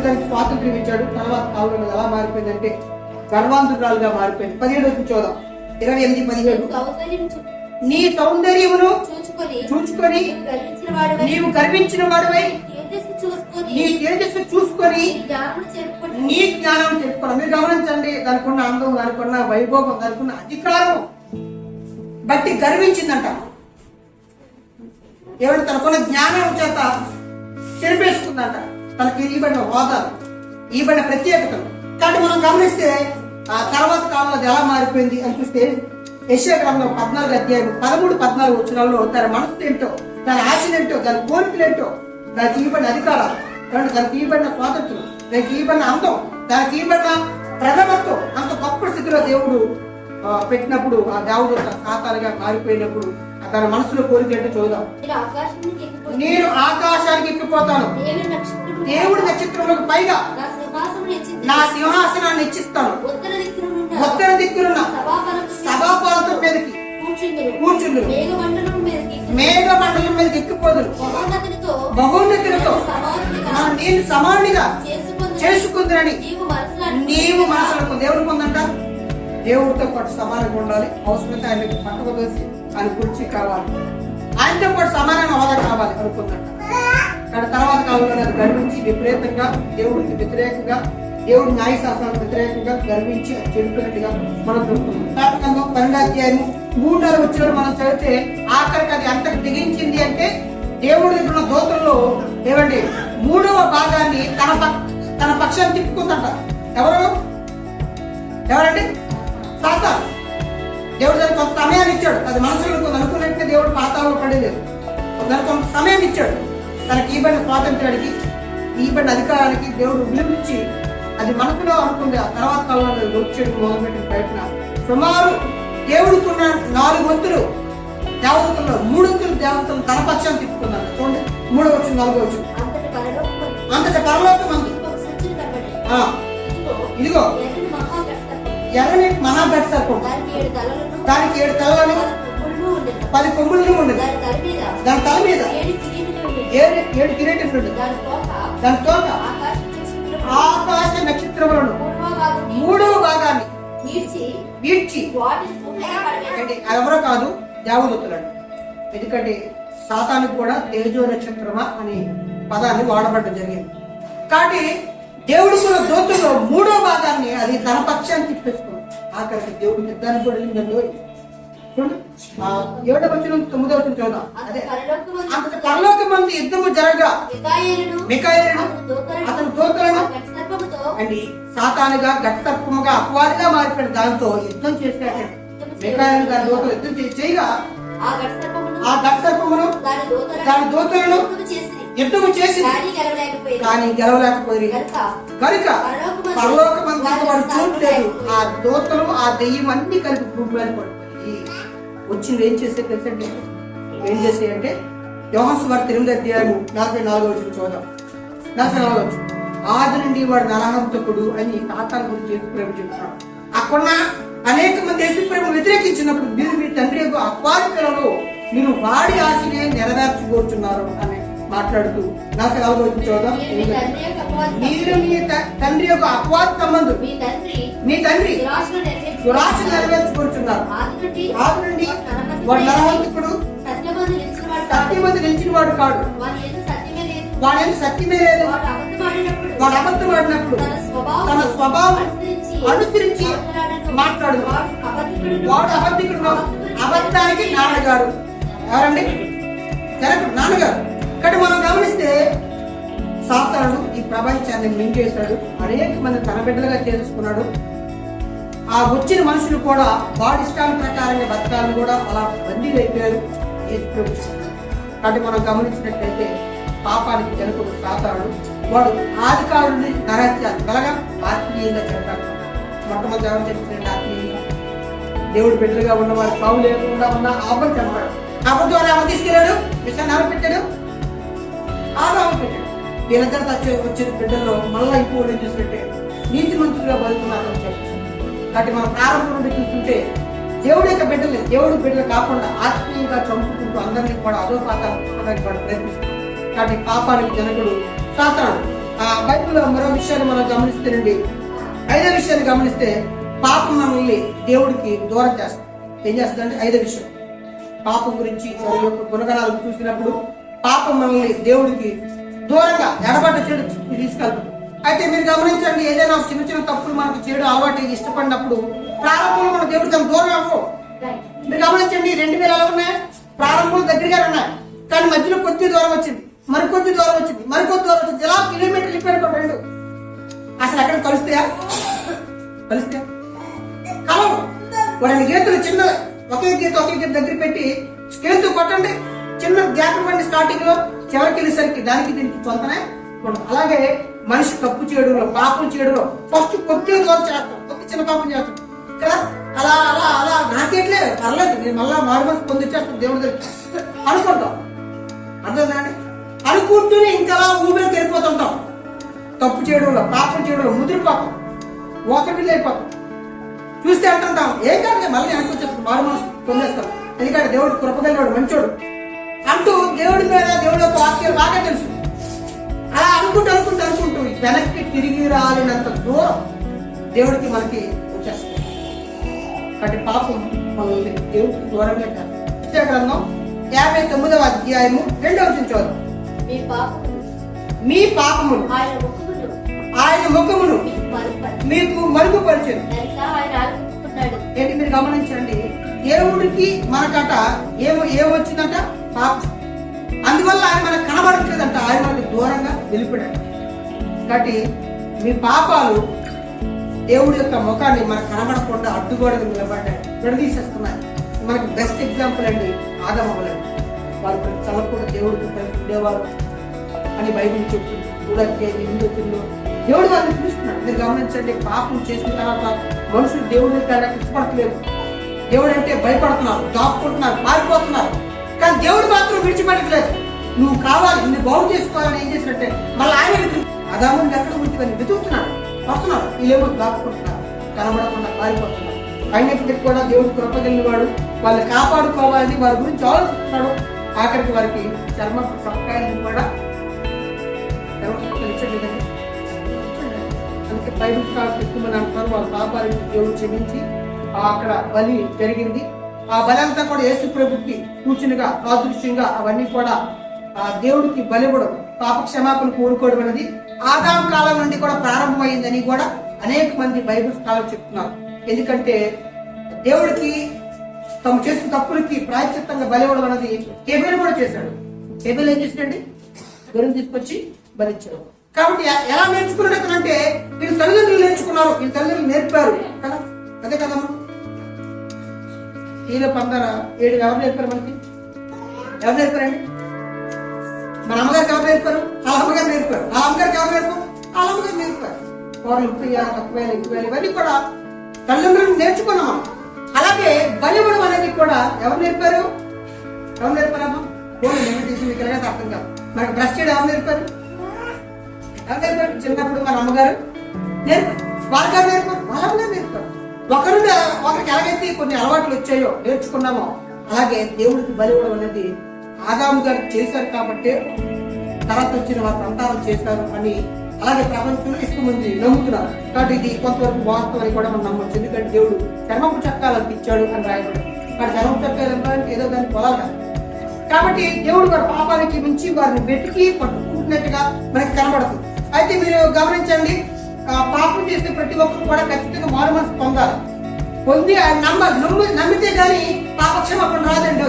దానికి స్వాతంత్ర్యం ఇచ్చాడు. తర్వాత కాలంలో ఎలా మారిపోయింది అంటే గర్వాంతురాలుగా మారిపోయింది. 17 చూద్దాం. 28:17. నీ సౌందర్యమును చూచుకొని నీవు గర్వించిన వాడివై నీ తేజస్సు చూసుకొని నీ జ్ఞానం చెప్పుకోవాలి. మీరు గమనించండి, దానికి ఉన్న అందం, దానికి ఉన్న వైభోగం, దానికి ఉన్న అధికారం బట్టి గర్వించిందంట. ఏమంటే తనకున్న జ్ఞానం చేత చెరిపేసుకుందంట. తనకి ఇవ్వబడిన హోదాలు, ఇవ్వబడిన ప్రత్యేకతలు. కాబట్టి మనం గమనిస్తే ఆ తర్వాత కాలంలో అది ఎలా మారిపోయింది అని చూస్తే యెషయా గ్రంథం 14 అధ్యాయం 13-14 వచనాల్లో తన మనసు ఏంటో, తన ఆశలేంటో, దాని కోరికలేంటో, దానికి ఇవ్వబడిన అధికారాలు, దానికి ఇవ్వబడిన స్వాతంత్రం, దానికి ఇవ్వబడిన అందం, దానికి ఇవ్వబడిన ప్రథమత్వం అంత గొప్ప స్థితిలో దేవుడు పెట్టినప్పుడు ఆ దేవుడు సాతానుగా మారిపోయినప్పుడు తన మనసులో కోరిక ఏంటో చూద్దాం. నేను ఆకాశానికి ఎక్కిపోతాను, దేవుడి నక్షత్రంలోకి పైగా నా సింహాసనాన్ని హెచ్చిస్తాను, ఉత్తర దిక్కునున్న సభాపర్వతం మీదకి కూర్చుండు, మేఘమండలం మీదకి ఎక్కిపోదును, బహున్నతులతో నేను సమానుడిగా చేసుకుందని నీవు మనసులకు. దేవుడు పొందంట, దేవుడితో పాటు సమానంగా ఉండాలి. అవసరమైతే ఆయనకు పక్కకు వేసి ఆయన కుర్చీ కావాలి, ఆయనతో పాటు సమానంగా హోదా కావాలి అనుకుందంట. కానీ తర్వాత కాలంలో అది గర్వించి విపరీతంగా దేవుడికి వ్యతిరేకంగా, దేవుడి న్యాయశాస్త్రానికి వ్యతిరేకంగా గర్వించి అది చెడుకున్నట్టుగా మనం చూస్తున్నాం. 12వ అధ్యాయం 3-4 వచ్చిన మనం చదివితే ఆఖరికి అది అంతకు దిగించింది అంటే దేవుడి దగ్గర ఉన్న దూతల్లో ఏమండి 3వ భాగాన్ని తన పక్షాన్ని తిప్పుకుందంట. ఎవరండి? సాతాను. దేవుడు దానికి కొంత సమయాన్ని ఇచ్చాడు. అది మనసులో అనుకున్నట్టుగా దేవుడు పాతాల్లో పడేలేదు. దానికి కొంత సమయం ఇచ్చాడు. తనకి ఇవ్వబడిన స్వాతంత్రానికి, ఇవ్వబడిన అధికారానికి దేవుడు విలువించి అది మనసులో అనుకుంది. ఆ తర్వాత కాలంలో వచ్చేది మొదలుపెట్టిన ప్రయత్నం సుమారు దేవుడుకున్న 4 వంతులు దేవతల్లో 3 వంతులు దేవతలు తన పక్షాన్ని తిప్పుకున్నారు. చూడండి 3వ వచనం 4వ వచనం. అంతట పరలోకం అందు ఇదిగో ఎర్రని మహాఘట సర్పం, దానికి 7 తలలను 10 కొమ్ములను ఉండదు, దాని తల మీద 7 కిరీటం ఉండదు, దాని తోక ఆకాశ నక్షత్రములను 3వ భాగాన్ని వీడ్చి ఎవరో కాదు దేవదూతలను. ఎందుకంటే సాతానికి కూడా తేజో నక్షత్రమా అనే పదాన్ని వాడబడడం జరిగింది. కాబట్టి దేవుడు కూడా దూతల్లో 3వ భాగాన్ని అది తన పక్షాన్ని తిప్పేసుకున్నాడు. ఆఖరికి దేవుడు నిర్ధారణ కూడా వెళ్ళిందండి. చూడండి 7వ వచనం 9వ వచనం చూద్దాం. అదే అంత పరలోకమందు యుద్ధము జరగగా మిఖాయేలును అతని దూతలను అండి సాతానుగా గట్టర్పముగా అపవాదిగా మారిపోయిన దాంతో యుద్ధం చేశాడండి. మిఖాయేలు దాని దూతలు యుద్ధం చేయగా ఆ గట్ట సర్పమును దాని దూతలను యుద్ధము చేసి కానీ గెలవలేకపోయి కనుక పరలోకమందు వాడు చూడలేదు. ఆ దూతలు ఆ దెయ్యం అన్ని కలిపి భూమి మీద పడిపోయి వచ్చింది. ఏం చేసే తెలుసండి? ఏం చేసాయంటే యోహాను సువార్త 8వ అధ్యాయం 44వ వచనం చూద్దాం. 44వ వచనం. ఆది నుండి వాడు నరహంతకుడు అని సాతాను గురించి యేసుప్రభు చెప్తున్నాడు. అక్కడ అనేక మంది యేసుప్రభును వ్యతిరేకించినప్పుడు మీరు మీ తండ్రి యొక్క అపవాది పిల్లలు మీరు వాడి ఆశనే నెరవేర్చుకోరుచున్నారు అని మాట్లాడుతూ 44వ వచనం చూద్దాం. మీరు మీ తండ్రి యొక్క అపవాది సంబంధం మీ తండ్రి దురాశ నెరవేర్చుకోరుచున్నారు. ఆది నుండి వాడు నరహంతకుడు, సత్యమందు నిలిచిన వాడు కాడు, వాడు ఏం సత్యమే లేదు, వాడు అబద్ధం ఆడినప్పుడు తన స్వభావం అనుసరించి మాట్లాడు, వాడు అబద్ధికుడు, అబద్ధానికి నాన్నగారు. ఎవరండి? జనకుడు నాన్నగారు. కాబట్టి మనం గమనిస్తే సాతానుడు ఈ ప్రపంచాన్ని మింగేశాడు. అనేక మంది తన బిడ్డలుగా చేసుకున్నాడు. ఆ వచ్చిన మనుషులు కూడా వాడి ఇష్టాల ప్రకారంగా బతకాలను కూడా అలా బందీలు అయిపోయారు. కాబట్టి మనం గమనించినట్లయితే పాపానికి జనకుడు సాతానుడు. వాడు ఆది కాలం నుండి నరహత్యాలు కలగా ఆత్మీయంగా చెప్తాడు. మొట్టమొదటి ఎవరు చెప్తున్నాడు? ఆత్మీయంగా దేవుడు బిడ్డలుగా ఉన్నవాడు సాగు లేకుండా ఉన్న ఆపం చెప్పాడు. ఆపం ద్వారా ఆమె తీసుకెళ్ళాడు, విషయాన్ని ఆమె పెట్టాడు, ఆమె పెట్టాడు. వీళ్ళందరూ వచ్చిన బిడ్డల్లో మళ్ళా ఇప్పుడు చూసినట్టే నీతి మంత్రులుగా బతుకున్నారని చెప్పారు. కాబట్టి మనం ప్రారంభం నుండి చూస్తుంటే దేవుడి యొక్క బిడ్డలు దేవుడి బిడ్డలు కాకుండా ఆత్మీయంగా చంపుకుంటూ అందరినీ కూడా అదో పాతానికి ప్రయత్నిస్తారు. కాబట్టి పాపానికి జనకుడు సాతానుడు. ఆ బైబిల్లో మరో విషయాన్ని మనం గమనిస్తేనండి, 5వ విషయాన్ని గమనిస్తే పాపం మనల్ని దేవుడికి దూరం చేస్తుంది. ఏం చేస్తుందంటే 5వ విషయం పాపం గురించి వారి యొక్క గుణగణాలు చూసినప్పుడు పాపం మనల్ని దేవుడికి దూరంగా ఎడబడ్డ చెడు తీసుకెళ్తాడు. అయితే మీరు గమనించండి, ఏదైనా చిన్న చిన్న తప్పులు మనకు చేయడం అలవాటు ఇష్టపడినప్పుడు ప్రారంభంలో మన దేవుడు తన దూరం అవ్వవు. మీరు గమనించండి, 2000 ఎలా ఉన్నాయి, ప్రారంభంలో దగ్గరగా ఉన్నాయి, కానీ మధ్యలో కొద్ది దూరం వచ్చింది, మరికొద్ది దూరం వచ్చింది, మరికొద్ది దూరం వచ్చింది, ఇలా కిలోమీటర్లు వెళ్ళిపోయాడు రెండు. అసలు ఎక్కడ కలుస్తాయా కలవు. వాడిని గీతలు చిన్న ఒకే గీత దగ్గర పెట్టి స్కేల్తో కొట్టండి, చిన్న గ్యాప్ ఇవ్వండి స్టార్టింగ్ లో, చివరికి వెళ్ళేసరికి దానికి దీనికి పొంతనే ఉండదు. అలాగే మనిషి తప్పు చేయడంలో, పాపం చేయడంలో ఫస్ట్ కొద్దిగా దూరం చేస్తాం, కొద్ది చిన్న పాపం చేస్తాం కదా, అలా అలా అలా నాకేట్లే పర్లేదు, నేను మళ్ళా మారు మనసు పొందిచ్చేస్తాను దేవుడి దగ్గర అనుకుంటాం. అర్థండి, అనుకుంటూనే ఇంకా ఊపిరికి వెళ్ళిపోతుంటాం. తప్పు చేయడంలో, పాపం చేయడంలో ముదిరిపోతాం, ఒకటి అయిపోతాం. చూస్తే అంటుంటాం ఏం కాదు, మళ్ళీ వెనక్కి వచ్చేస్తాం, మారు మనసు పొందేస్తాం. ఎందుకంటే దేవుడు కృపగలివాడు, మంచోడు అంటూ దేవుడి మీద దేవుడి యొక్క వాక్యాలు బాగా తెలుసు. అలా అనుకుంటూ వెనక్కి తిరిగి రాలినంత దూరం దేవుడికి మనకి వచ్చేస్తుంది. కాబట్టి పాపం మనల్ని దేవుడికి దూరంగా చేస్తారు. గ్రంథం 59వ అధ్యాయము 2వ వచనం చదువు. మీ పాపములు ఆయన ముఖమును మీకు మరుగుపరిచారు. ఏంటి మీరు గమనించండి, దేవుడికి మనకట ఏమొచ్చిందంట, పాపం. అందువల్ల ఆయన మనకు కనబడట్లేదంట, ఆయన మనకు దూరంగా వెళ్ళిపోయాడు. కాబట్టి మీ పాపాలు దేవుడి యొక్క ముఖాన్ని మనకు కనబడకుండా అడ్డుగోడగా నిలబడ్డాయి, విడదీసేస్తున్నాయి. మనకి బెస్ట్ ఎగ్జాంపుల్ అండి ఆదమవ్వలేదు. వాళ్ళు చల్లకుండా దేవుడికి ఉండేవారు అని బైబిల్ చెప్తుంది. చూడకే హిందువుల్లో దేవుడు వాళ్ళని చూస్తున్నాడు. మీరు గమనించండి, పాపం చేసిన తర్వాత మనుషులు దేవుడి ఇష్టపడట్లేదు, దేవుడు అంటే భయపడుతున్నారు, దాక్కుంటున్నారు, పారిపోతున్నారు. కానీ దేవుడు మాత్రం విడిచిపెట్టట్లేదు. నువ్వు కావాలి, నువ్వు బాగు చేసుకోవాలని ఏం చేసినట్టే మళ్ళీ ఆయన అదాముని ఎక్కడ ఉంటుంది వెతుకుతున్నాడు, వస్తున్నాడు. వీళ్ళేమో దాక్కుంటున్నారు, కనబడకుండా పారిపోతున్నారు. అయినప్పటికీ కూడా దేవుడు కృపగలిగిన వాడు, వాళ్ళని కాపాడుకోవాలని వారి గురించి ఆలోచిస్తున్నాడు. ఆఖరికి వారికి చర్మ సొక్కాయలను కూడా ఇచ్చండి. అందుకే బైబిల్ స్కాలర్స్ ఎక్కువని అంటారు, వాళ్ళ పాపాలను దేవుడు క్షమించి అక్కడ బలి జరిగింది. ఆ బలి అంతా కూడా యేసు ప్రభుకి సూచనగా, సాదృశ్యంగా అవన్నీ కూడా ఆ దేవుడికి బలివ్వడం, పాప క్షమాపణ కోరుకోవడం అనేది ఆదాం కాలం నుండి కూడా ప్రారంభమైందని కూడా అనేక మంది బైబిల్ స్కాలర్స్ చెప్తున్నారు. ఎందుకంటే దేవుడికి తమ చేసిన తప్పులకి ప్రాయశ్చిత్తంగా బలివ్వడం అనేది హేబెలు కూడా చేశాడు. హేబెలు ఏం చేశాడండి, గొర్రెను తీసుకొచ్చి బలిచ్చాడు. కాబట్టి ఎలా నేర్చుకున్నాడు అంటే వీళ్ళ తల్లిదండ్రులు నేర్చుకున్నారు, వీళ్ళ తల్లిదండ్రులు నేర్పారు కదా, అదే కదమ్మా. ఈలో 17 ఎవరు నేర్పారు మనకి? ఎవరు నేర్పారండి? మన అమ్మగారికి ఎవరు నేర్పారు? వాళ్ళ అమ్మగారు నేర్పారు. వాళ్ళ అమ్మగారికి ఎవరు నేర్పారు? వాళ్ళ అమ్మగారు నేర్పారు. కూరలు ఉప్పియాలి, తక్కువేయాలి, ఎక్కువేయాలి, ఇవన్నీ కూడా తల్లిదండ్రులు నేర్చుకున్నాం. అలాగే బలివ్వడం అనేది కూడా ఎవరు నేర్పారు? ఎవరు నేర్పారమ్మా? మీకు ఎలాగైతే అర్థం కాదు. మనకు బ్రష్ చేయడం ఎవరు నేర్పారు? ఎవరు నేర్పారు? చిన్నప్పుడు మన అమ్మగారు నేర్పారు, వాళ్ళగారు నేర్పారు, వాళ్ళ అమ్మగారు నేర్పారు. ఒకరికి ఎలాగైతే కొన్ని అలవాట్లు వచ్చాయో నేర్చుకున్నామో, అలాగే దేవుడికి బలివ్వడం అనేది ఆదాము గారు చేశారు కాబట్టి తర్వాత వచ్చిన వారి సంతానం చేశారు అని అలాగే ప్రపంచంలో ఎక్కువ మంది నమ్ముతున్నారు. కాబట్టి ఇది కొంతవరకు వాస్తవం అని కూడా మనం నమ్మచ్చు. ఎందుకంటే దేవుడు చర్మపు చక్కాలను ఇచ్చాడు అని రాయబడి, వాడు చర్మపు చక్కాలు ఏదో దాన్ని పొలాలి. కాబట్టి దేవుడు వారి పాపానికి మించి వారిని వెతికి పట్టుకుంటున్నట్టుగా మనకి కనబడుతుంది. అయితే మీరు గమనించండి, పాపం చేసే ప్రతి ఒక్కరు కూడా ఖచ్చితంగా మారు మనసు పొందాలి. పొంది ఆయన నమ్మితే కానీ పాపక్షమాపణ రాదండి.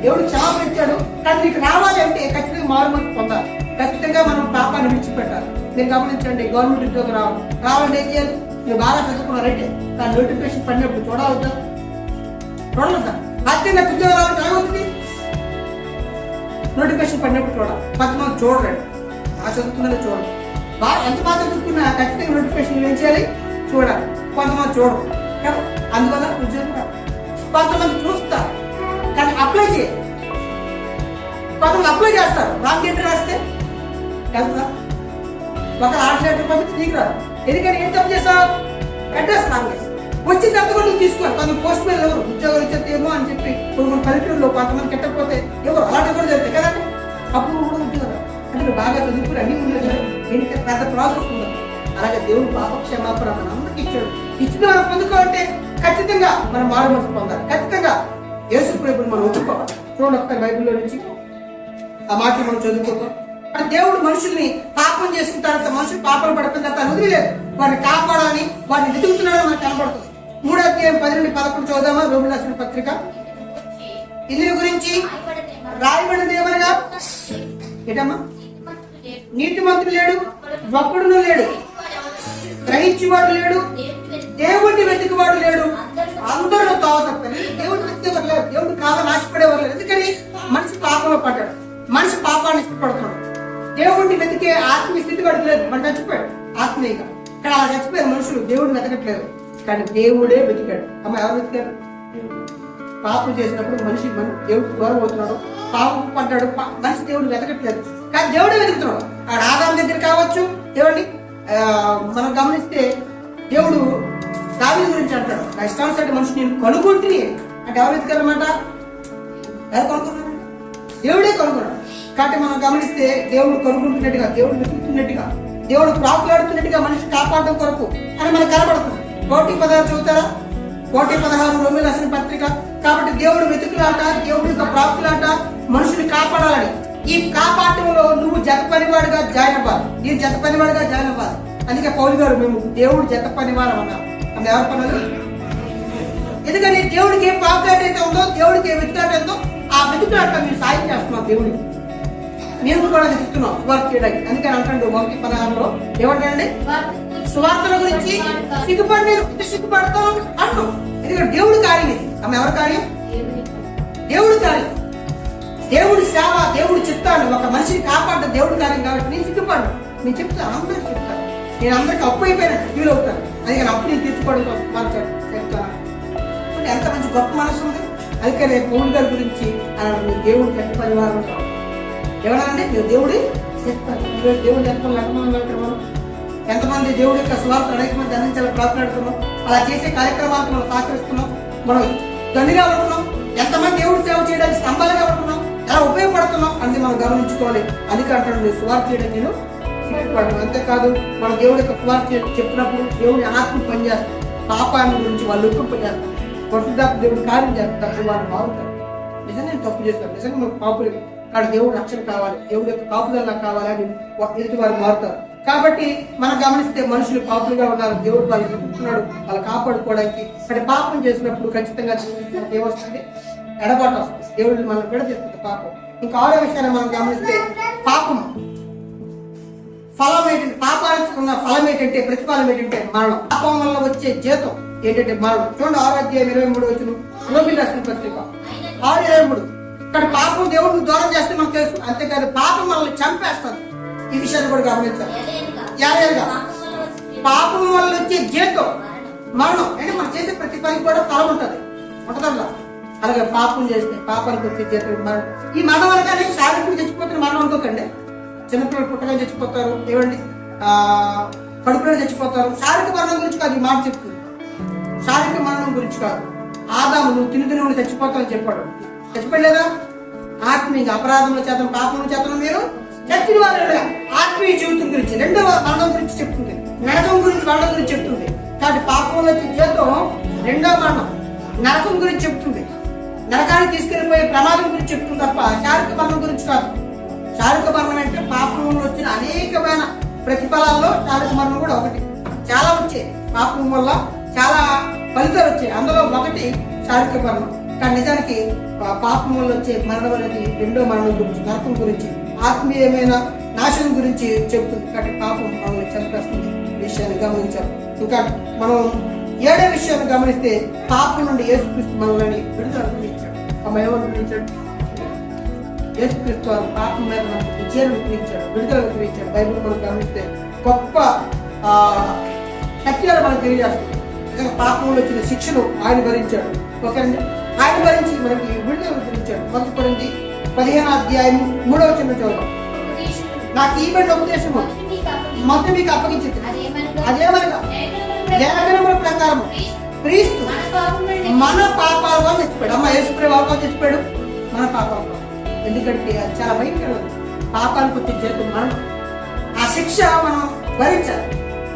దేవుడు క్షమాపణ ఇచ్చాడు, కానీ నీకు రావాలి అంటే ఖచ్చితంగా మారు మనసు పొందాలి. ఖచ్చితంగా మనం పాపాన్ని విడిచిపెట్టాలి. మీరు గమనించండి, గవర్నమెంట్ ఉద్యోగం రావాలంటే ఏం చేయాలి? మీరు బాగా చదువుకున్నారంటే దాని నోటిఫికేషన్ పడినప్పుడు చూడవద్దా? అదే నాకు ఉద్యోగం రావాలంటే ఏమవుతుంది? నోటిఫికేషన్ పడినప్పుడు చూడాలి. కొంతమంది చూడండి, బాగా చదువుకున్నది చూడండి, ఎంత బాగా చదువుకున్నా ఖచ్చితంగా నోటిఫికేషన్ ఏం చేయాలి? చూడాలి. కొంతమంది చూడరు కదా, అందువల్ల ఉద్యోగం రాదు. కొంతమంది చూస్తారు కానీ అప్లై చేయాలి. కొంతమంది అప్లై చేస్తారు, రాంగ్ లెటర్ రాస్తే కదా, ఒక ఆర్ట్ లెటర్ పంపిస్తే నీకు రాదు. ఎందుకని ఏం తప్పు చేస్తావు? అడ్రస్ రాంగ్ చేస్తావు. వచ్చిన తర్వాత కూడా నువ్వు తీసుకోవాలి. కొంత పోస్ట్ మ్యాన్ ఎవరు ఉద్యోగాలు ఇచ్చేదేమో అని చెప్పి కొన్ని పల్లెటూరులో కొంతమంది కట్టకపోతే ఎవరు అలాంటి కూడా జరుగుతాయి కదండి. అప్పుడు కూడా ఉద్యోగం అంటే నువ్వు బాగా చదువుకుని అన్ని ఉండదు, దీనికి పెద్ద ప్రాసెస్ ఉండదు. అలాగే దేవుడు పాప క్షమాపణ మన అందరికి ఇచ్చాడు. ఇచ్చిన మనం పొందుకోవాలంటే ఖచ్చితంగా మనం మారు మనసు పొందాలి. ఖచ్చితంగా యేసు ప్రభువుని మనం ఒప్పుకోవాలి. చూడండి ఒకసారి బైబిల్లో నుంచి ఆ మాటలు మనం చదువుకుంటాం. కానీ దేవుడు మనుషుల్ని పాపం చేసిన తర్వాత మనుషులు పాపం పడిపోయిన తర్వాత వదిలేదు వాడిని కాపాడాలని వాడిని వెతుకుతున్నాడని మనకు కనపడుతుంది. 3వ అధ్యాయం 10-11 చదువుదామా? రోమిలకు రాసిన పత్రిక. ఇందుని గురించి రాయబడినది ఏమనగా, ఏటమ్మా? నీతిమంతుడు లేడు, ఒక్కడును లేడు, గ్రహించేవాడు లేడు, దేవుడిని వెతికేవాడు లేడు, అందరూ తావ తప్పని. దేవుడిని వెతికేవారు లేరు, దేవుడు కావాలని ఆశపడేవారు లేరు. ఎందుకని? మనిషి పాపంలో పడ్డాడు, మనిషి పాపాన్ని ఇష్టపడుతున్నాడు. దేవుడిని వెతికే ఆత్మీయ స్థితి వాడికి లేదు, మనం చచ్చిపోయాడు ఆత్మీయంగా. ఇక్కడ అలా చచ్చిపోయారు మనుషులు, దేవుడిని వెతకట్లేదు. కానీ దేవుడే వెతికాడు. అమ్మ ఎవరు వెతికారు? పాపం చేసినప్పుడు మనిషి దేవుడికి దూరం అవుతున్నాడు, పాపం పడ్డాడు, మనిషి దేవుడిని వెతకట్లేదు. కానీ దేవుడే వెతుకుతున్నాడు. ఆడ ఆదాము దగ్గర కావచ్చు. దేవుడిని మనం గమనిస్తే దేవుడు దావీదు గురించి అంటాడు, నా ఇష్టానుసారి మనిషి నేను కనుగొంటిని అంటే ఎవరు వెతికారన్నమాట? ఎవరు కనుక్కున్నాడు? దేవుడే కనుగొన్నాడు. కాబట్టి మనం గమనిస్తే దేవుడు కనుగొంటున్నట్టుగా, దేవుడు వెతుకుతున్నట్టుగా, దేవుడు ప్రాకులాడుతున్నట్టుగా మనిషి కాపాడడం కొరకు అని మనకు కనబడుతుంది. 1:16 చదువుతారా? 1:16 రోమిలకు రాసిన పత్రిక. కాబట్టి దేవుడు వెతుకులాట, దేవుడి యొక్క ప్రాకులాట మనుషుని కాపాడాలని. ఈ కాపాడటంలో నువ్వు జత పనివాడుగా జాయిన్ అవ్వాలి, నేను జత పనివాడుగా జాయిన్ అవ్వాలి. అందుకే పౌలు గారు మేము దేవుడు జత పనివాడు అన్నారు. అది ఎవరి పనులు? ఎందుకని దేవుడికి ఏం ప్రాకులాట అయితే ఉందో, దేవుడికి ఏం వెతుకులాట ఉందో ఆ వెతుకులాట మీరు సాయం చేస్తున్నాం దేవుడికి. మేము కూడా వెతుకుతున్నాం సువార్త చేయడానికి. అందుకని అంటాడు 1:16 ఏమంటాడండి? సువార్తల గురించి సిగ్గుపడి నేను సిగ్గుపడతాను అంటు. ఎందుకంటే దేవుడి కార్యం ఇది. ఆమె ఎవరి కార్యం? దేవుడి కార్యం, దేవుడి సేవ, దేవుడి చిత్తాన్ని ఒక మనిషిని కాపాడడం దేవుడి కార్యం. కాబట్టి నేను సిగ్గుపడ్డాను, నేను చెప్తాను, అందరికి చెప్తాను. నేను అందరికి అప్పు అయిపోయినట్టు ఫీల్ అవుతాను. అందుకని అప్పు నేను తీర్చుకోవడం కోసం చెప్తాను. ఎంత మంచి గొప్ప మనసు ఉంది. అందుకనే పౌలు గారి గురించి దేవుడు చెత్త పరివారం ఉంటాం. ఎవరంటే మీరు దేవుడి చెప్తారు. ఈరోజు దేవుడు ఎంతమంది ఎంతమంది వెళ్తున్నాం, ఎంతమంది దేవుడి యొక్క సువార్త అనేక మంది అందించాలని ప్రార్థనాడుతున్నాం. అలా చేసే కార్యక్రమాలకు మనం సహకరిస్తున్నాం, మనం దండిగా ఉంటున్నాం. ఎంతమంది దేవుడి సేవ చేయడానికి స్తంభాలుగా ఉంటున్నాం, ఎలా ఉపయోగపడుతున్నాం అనేది మనం గమనించుకోవాలి. అందుకే అంటాడు సువార్త చేయడానికి నేను సిగ్గుపడను. అంతేకాదు మన దేవుడి యొక్క సువార్త చెప్పినప్పుడు దేవుడి ఆత్మ పనిచేస్తాం. పాపాన్ని గురించి వాళ్ళు ఎక్కువ పనిచేస్తారు. కొట్టుదాపు దేవుడు కార్యం చేస్తారు, వాళ్ళు మారుతారు. నిజంగా నేను తప్పు చేస్తాను, నిజంగా మనకు పాపులు కాదు, దేవుడు రక్షణ కావాలి, దేవుడి యొక్క కాపుదల కావాలి అని ఎదుటి వారు మారుతారు. కాబట్టి మనం గమనిస్తే మనుషులు పాపులుగా ఉన్నారు, దేవుడు వాళ్ళు వెతుకుతున్నాడు వాళ్ళు కాపాడుకోవడానికి. అంటే పాపం చేసినప్పుడు ఖచ్చితంగా ఏమొస్తుంది? ఎడబాటు వస్తుంది. దేవుడిని మనం విడదీస్తుంది పాపం. ఇంకా 6వ విషయాన్ని మనం గమనిస్తే పాపం ఫలం ఏంటంటే, పాపానికి ఉన్న ఫలం ఏంటంటే, ప్రతిఫలం ఏంటంటే మరణం. పాపం వల్ల వచ్చే జీతం ఏంటంటే మరణం. చూడండి 6వ అధ్యాయం 23 రోమిలకు రాసిన పత్రిక 6:23. ఇక్కడ పాపం దేవుడిని దూరం చేస్తే మనకు తెలుసు. అంతేకాదు పాపం మనల్ని చంపేస్తుంది. ఈ విషయాన్ని కూడా గమనించాలి. పాపం వల్ల వచ్చే జీతం మరణం. అంటే మనం చేసే ప్రతి పనికి కూడా ఫలం ఉంటుంది, ఉంటుందల్లా. అలాగే పాపం చేస్తే పాపానికి వచ్చే జీతం మరణం. ఈ మరణం అనగానే శారీరకంగా చచ్చిపోతున్న మరణం అనుకోకండి. చిన్నపిల్లలు పుట్టగా చచ్చిపోతారు, ఏమండి కడుపులో చచ్చిపోతారు. శారీరక మరణం గురించి కాదు ఈ మాట చెప్తుంది, శారీరక మరణం గురించి కాదు. ఆదాము నువ్వు తిని చచ్చిపోతావని చెప్పాడు, చచ్చిపోలేదా? ఆత్మీయ అపరాధముల చేతను పాపముల చేతను మీరు చచ్చిన వారు. ఆత్మీయ జీవితం గురించి, రెండవ మరణం గురించి చెప్తుంది, నరకం గురించి మరణం గురించి చెప్తుంది. కాబట్టి పాపంలో వచ్చే జీవితం రెండవ మరణం నరకం గురించి చెప్తుంది, నరకానికి తీసుకెళ్లిపోయే ప్రమాదం గురించి చెప్తుంది తప్ప శారీరక మరణం గురించి కాదు. శారీరక మరణం అంటే పాపంలో వచ్చిన అనేకమైన ప్రతిఫలాల్లో శారీరక మరణం కూడా ఒకటి. చాలా వచ్చాయి పాపం వల్ల, చాలా ఫలితాలు వచ్చాయి, అందులో ఒకటి శారీరక మరణం. కానీ నిజానికి పాపం వల్ల వచ్చే మరణం అనేది రెండో మరణం గురించి, నరకం గురించి, ఆత్మీయమైన నాశనం గురించి చెబుతుంది. కాబట్టి పాపం మనల్ని చంపేస్తుంది. విషయాన్ని గమనించాలి. ఇంకా మనం 7వ విషయాన్ని గమనిస్తే పాపం నుండి యేసుక్రీస్తు మనల్ని విడుదల అనుగ్రహించాడు. ఆమె ఎవరు అనుగ్రహించాడు? యేసుక్రీస్తు వారు పాపం మీద మనకు విజయాన్ని అనుగ్రహించాడు, విడుదల అనుగ్రహించాడు. బైబిల్ మనం గమనిస్తే గొప్ప సత్యాలు మనకు తెలియజేస్తుంది. పాపంలో వచ్చిన శిక్షను ఆయన భరించాడు. ఓకేనండి, ఆయన భరించి మనకి విడుదల అనుగ్రహించాడు. 1 కొరింథీ 15వ అధ్యాయం 3వ వచనం చదువుతాం. నాకు ఈ బిడ్డ ఉపదేశము మొత్తం మీకు అప్పగించింది. అదేమనగా లేఖనముల ప్రకారం క్రీస్తు మన పాపాల వల్ల చచ్చిపోయాడు. అమ్మ యేసుప్రభువు ఎవరి వల్ల చచ్చిపోయాడు? మన పాపాల వల్ల. ఎందుకంటే అది చాలా భయంకరమైనది. పాపానికి వచ్చే జీవితం మరణం. ఆ శిక్ష మనం భరించాలి.